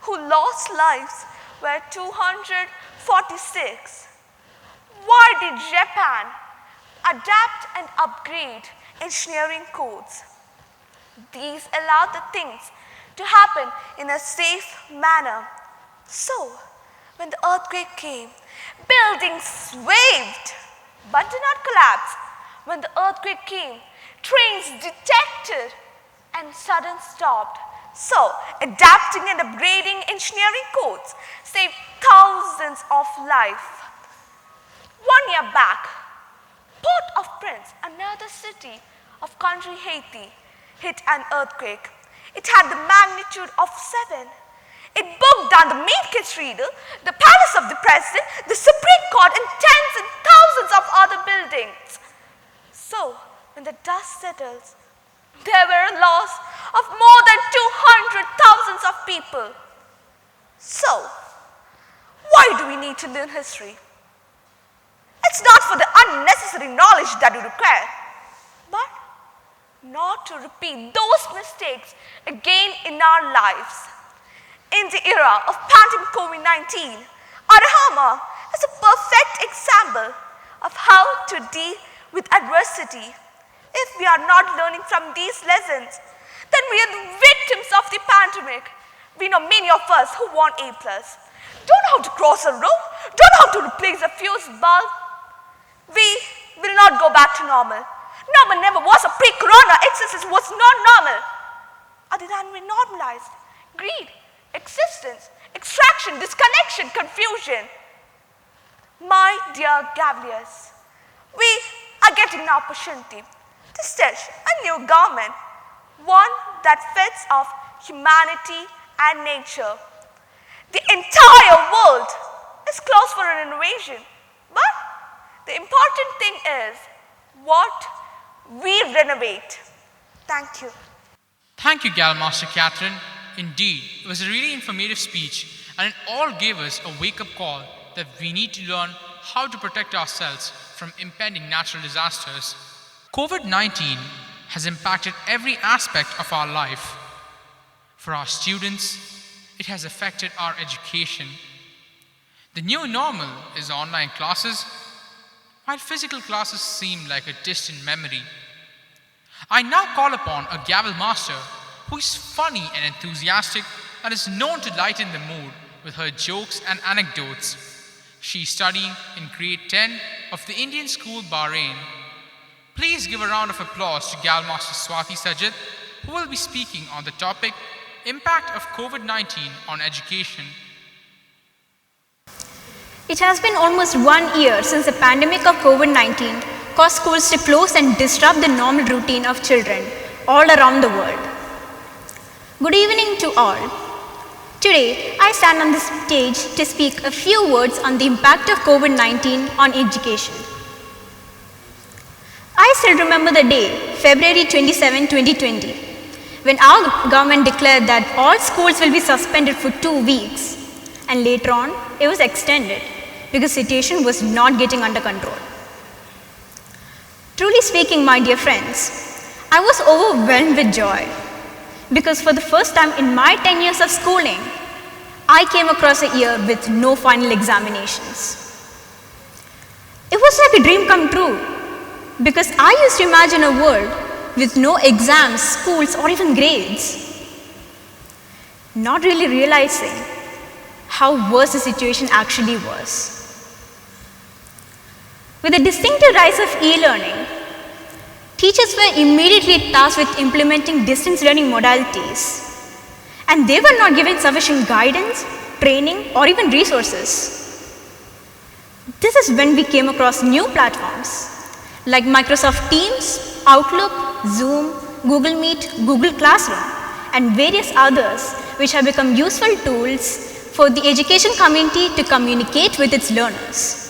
who lost lives were 246. Why did Japan adapt and upgrade engineering codes? These allowed the things to happen in a safe manner. So, when the earthquake came, buildings waved, but did not collapse. When the earthquake came, trains detected and sudden stopped. So, adapting and upgrading engineering codes saved thousands of lives. 1 year back, Port-au-Prince, another city of country Haiti, hit an earthquake. It had the magnitude of 7. It broke down the main cathedral, the palace of the president, the Supreme Court, and tens and thousands of other buildings. So, when the dust settles, there were a loss of more than 200,000 of people. So, why do we need to learn history? It's not for the unnecessary knowledge that we require, but not to repeat those mistakes again in our lives. In the era of pandemic COVID-19, Arahama is a perfect example of how to deal with adversity. If we are not learning from these lessons, then we are the victims of the pandemic. We know many of us who want A+, don't know how to cross a road, don't know how to replace a fuse bulb. We will not go back to normal. Normal never was a pre-corona existence was not normal. Other than we normalized greed, existence, extraction, disconnection, confusion. My dear Gavels, we are getting an opportunity to stitch a new government, one that fits of humanity and nature. The entire world is closed for renovation, but the important thing is what we renovate. Thank you. Thank you, Gal Master Catherine. Indeed, it was a really informative speech, and it all gave us a wake-up call that we need to learn how to protect ourselves from impending natural disasters. COVID-19 has impacted every aspect of our life. For our students, it has affected our education. The new normal is online classes, while physical classes seem like a distant memory. I now call upon a Gavel master who is funny and enthusiastic and is known to lighten the mood with her jokes and anecdotes. She is studying in grade 10 of the Indian School, Bahrain. Please give a round of applause to Gal Master Swati Sajid, who will be speaking on the topic, Impact of COVID-19 on Education. It has been almost 1 year since the pandemic of COVID-19 caused schools to close and disrupt the normal routine of children all around the world. Good evening to all. Today, I stand on this stage to speak a few words on the impact of COVID-19 on education. I still remember the day, February 27, 2020, when our government declared that all schools will be suspended for 2 weeks, and later on, it was extended because the situation was not getting under control. Truly speaking, my dear friends, I was overwhelmed with joy because for the first time in my 10 years of schooling, I came across a year with no final examinations. It was like a dream come true because I used to imagine a world with no exams, schools, or even grades, not really realizing how worse the situation actually was. With the distinctive rise of e-learning, teachers were immediately tasked with implementing distance learning modalities, and they were not given sufficient guidance, training, or even resources. This is when we came across new platforms like Microsoft Teams, Outlook, Zoom, Google Meet, Google Classroom, and various others which have become useful tools for the education community to communicate with its learners.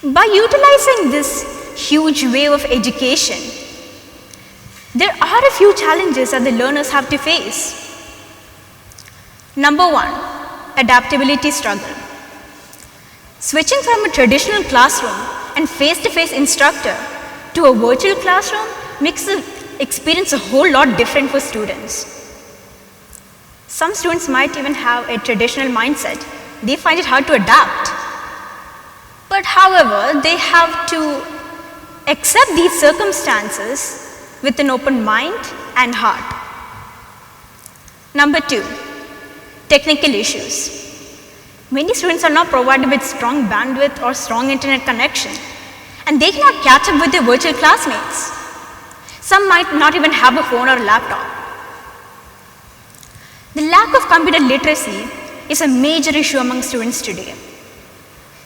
By utilizing this huge wave of education, there are a few challenges that the learners have to face. Number 1, adaptability struggle. Switching from a traditional classroom and face-to-face instructor to a virtual classroom makes the experience a whole lot different for students. Some students might even have a traditional mindset. They find it hard to adapt. But however, they have to accept these circumstances with an open mind and heart. Number 2, technical issues. Many students are not provided with strong bandwidth or strong internet connection, and they cannot catch up with their virtual classmates. Some might not even have a phone or a laptop. The lack of computer literacy is a major issue among students today.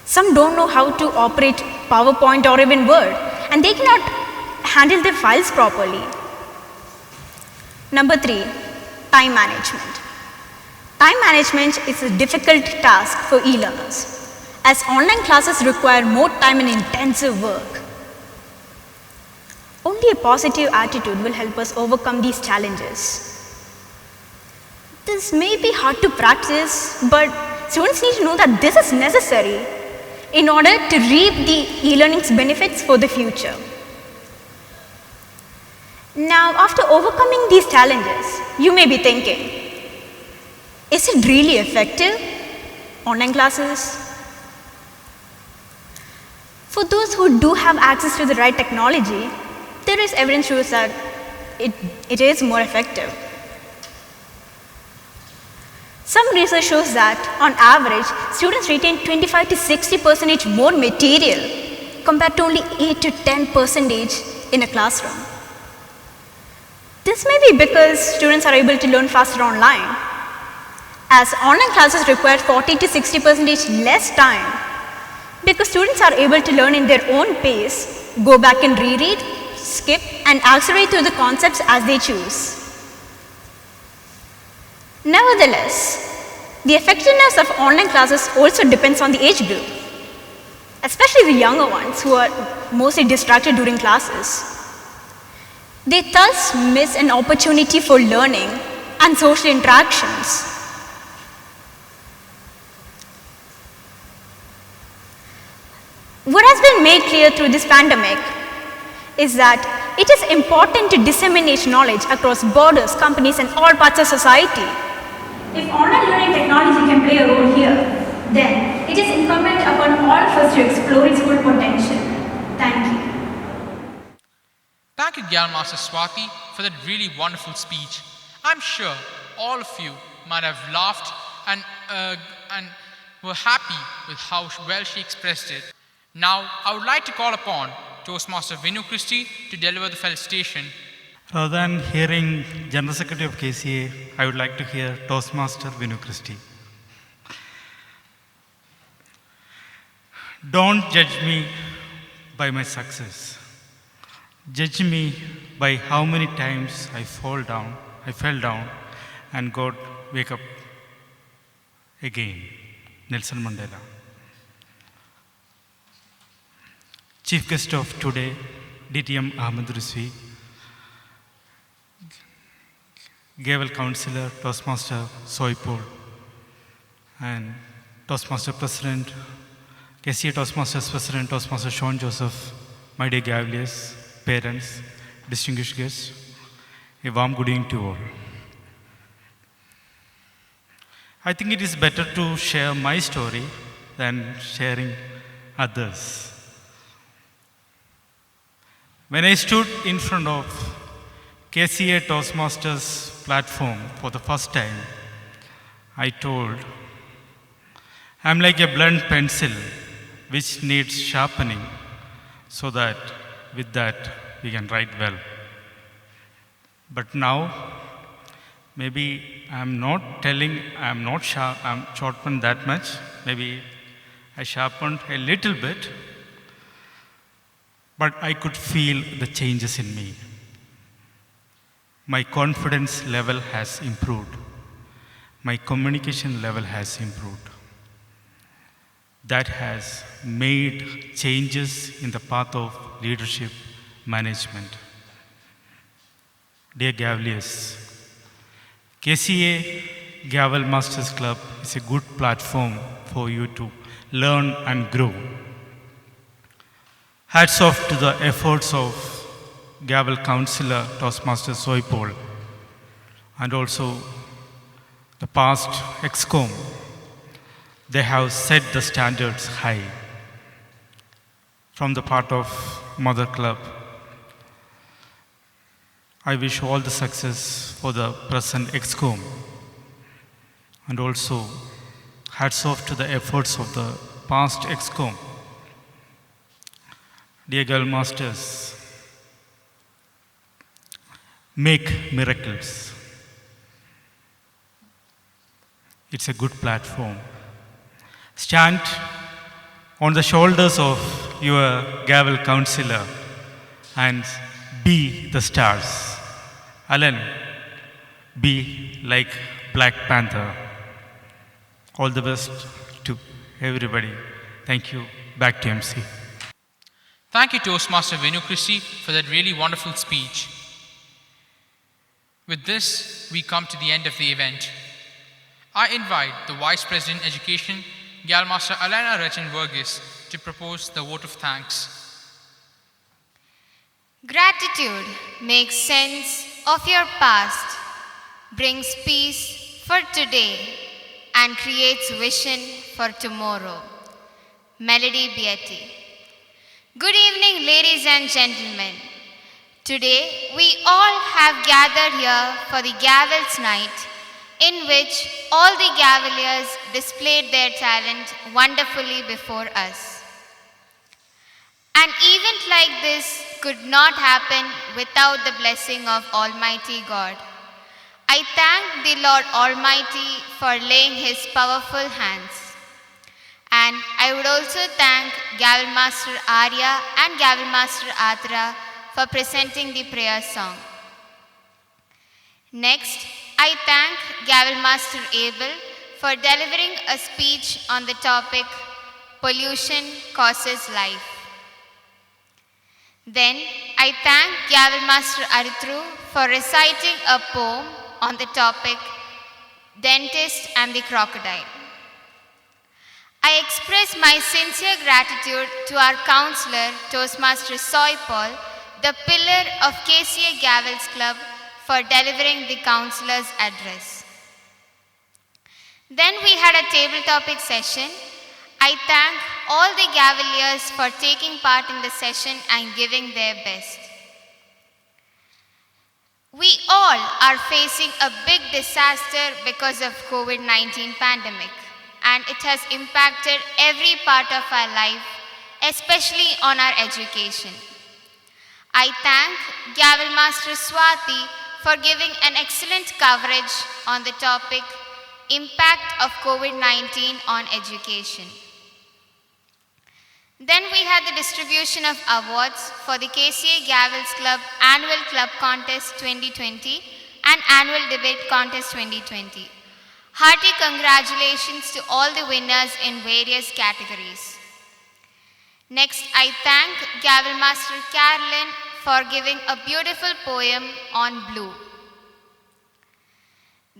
Some don't know how to operate PowerPoint or even Word, and they cannot handle their files properly. Number 3, time management. Time management is a difficult task for e-learners, as online classes require more time and intensive work. Only a positive attitude will help us overcome these challenges. This may be hard to practice, but students need to know that this is necessary in order to reap the e-learning's benefits for the future. Now, after overcoming these challenges, you may be thinking, is it really effective? Online classes? For those who do have access to the right technology, there is evidence shows that it is more effective. Some research shows that, on average, students retain 25 to 60% more material compared to only 8 to 10% in a classroom. This may be because students are able to learn faster online, as online classes require 40 to 60% less time, because students are able to learn in their own pace, go back and reread, skip, and accelerate through the concepts as they choose. Nevertheless, the effectiveness of online classes also depends on the age group, especially the younger ones who are mostly distracted during classes. They thus miss an opportunity for learning and social interactions. What has been made clear through this pandemic is that it is important to disseminate knowledge across borders, companies, and all parts of society. If online learning technology can play a role here, then it is incumbent upon all of us to explore its full potential. Thank you. Thank you, Gyan Master Swati, for that really wonderful speech. I'm sure all of you might have laughed and were happy with how well she expressed it. Now, I would like to call upon Toastmaster Vinu Christie to deliver the felicitation. Rather than hearing General Secretary of KCA, I would like to hear Toastmaster Vinu Christie. Don't judge me by my success. Judge me by how many times I fell down, and God wake up again. Nelson Mandela. Chief guest of today, DTM Ahmed Rizvi, Gavel Councillor, Toastmaster Soipur, and Toastmaster President, KCA Toastmasters President, Toastmaster Sean Joseph, my dear Gaveliers, parents, distinguished guests, a warm good evening to all. I think it is better to share my story than sharing others. When I stood in front of KCA Toastmasters platform for the first time, I told, I'm like a blunt pencil which needs sharpening so that with that we can write well. But now, maybe I'm not telling, I'm sharpened that much. Maybe I sharpened a little bit, but I could feel the changes in me. My confidence level has improved. My communication level has improved. That has made changes in the path of leadership management. Dear Gaveliers, KCA Gavel Masters Club is a good platform for you to learn and grow. Hats off to the efforts of Gavel Councillor Toastmaster Soipol and also the past EXCOM. They have set the standards high. From the part of Mother Club, I wish all the success for the present EXCOM and also hats off to the efforts of the past EXCOM. Dear girl masters, make miracles. It's a good platform. Stand on the shoulders of your Gavel counselor and be the stars. Alan, be like Black Panther. All the best to everybody. Thank you. Back to MC. Thank you, Toastmaster Venu Christie, for that really wonderful speech. With this, we come to the end of the event. I invite the Vice President Education, Galmaster Alana Rechin-Vergis, to propose the vote of thanks. Gratitude makes sense of your past, brings peace for today, and creates vision for tomorrow. Melody Beatty. Good evening, ladies and gentlemen. Today, we all have gathered here for the Gavels Nite, in which all the Gaveliers displayed their talent wonderfully before us. An event like this could not happen without the blessing of Almighty God. I thank the Lord Almighty for laying His powerful hands. And I would also thank Gavel Master Arya and Gavel Master Atra for presenting the prayer song. Next, I thank Gavel Master Abel for delivering a speech on the topic, Pollution Causes Life. Then, I thank Gavel Master Arithru for reciting a poem on the topic, Dentist and the Crocodile. I express my sincere gratitude to our counselor, Toastmaster Soy Paul, the pillar of KCA Gavels Club, for delivering the counselor's address. Then we had a table topic session. I thank all the Gaveliers for taking part in the session and giving their best. We all are facing a big disaster because of COVID-19 pandemic, and it has impacted every part of our life, especially on our education. I thank Gavel Master Swati for giving an excellent coverage on the topic, Impact of COVID-19 on Education. Then we had the distribution of awards for the KCA Gavels Club Annual Club Contest 2020 and Annual Debate Contest 2020. Hearty congratulations to all the winners in various categories. Next, I thank Gavel Master Carolyn for giving a beautiful poem on blue.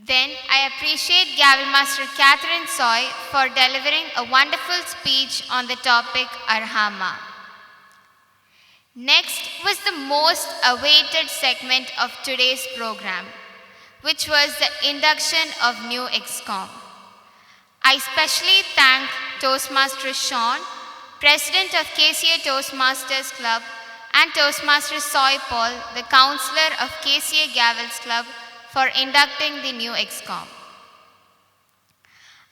Then I appreciate Gavel Master Catherine Soy for delivering a wonderful speech on the topic Arhama. Next was the most awaited segment of today's program, which was the induction of new EXCOM. I especially thank Toastmaster Sean, President of KCA Toastmasters Club, and Toastmaster Soy Paul, the counselor of KCA Gavels Club, for inducting the new EXCOM.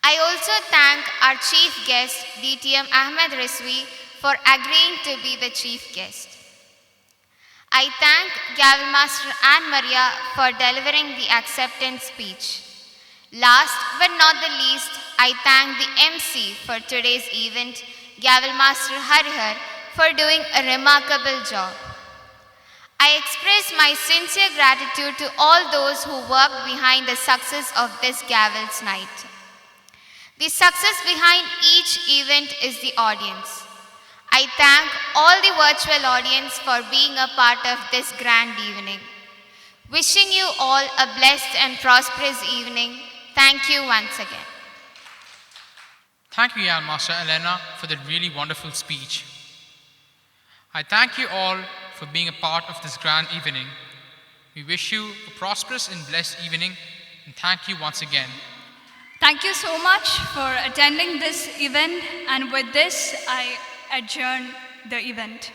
I also thank our chief guest, DTM Ahmed Rizvi, for agreeing to be the chief guest. I thank Gavel Master Anne Maria for delivering the acceptance speech. Last but not the least, I thank the MC for today's event, Gavel Master Harihar, for doing a remarkable job. I express my sincere gratitude to all those who worked behind the success of this Gavels Nite. The success behind each event is the audience. I thank all the virtual audience for being a part of this grand evening. Wishing you all a blessed and prosperous evening. Thank you once again. Thank you, Master Elena, for that really wonderful speech. I thank you all for being a part of this grand evening. We wish you a prosperous and blessed evening, and thank you once again. Thank you so much for attending this event, and with this, I adjourn the event.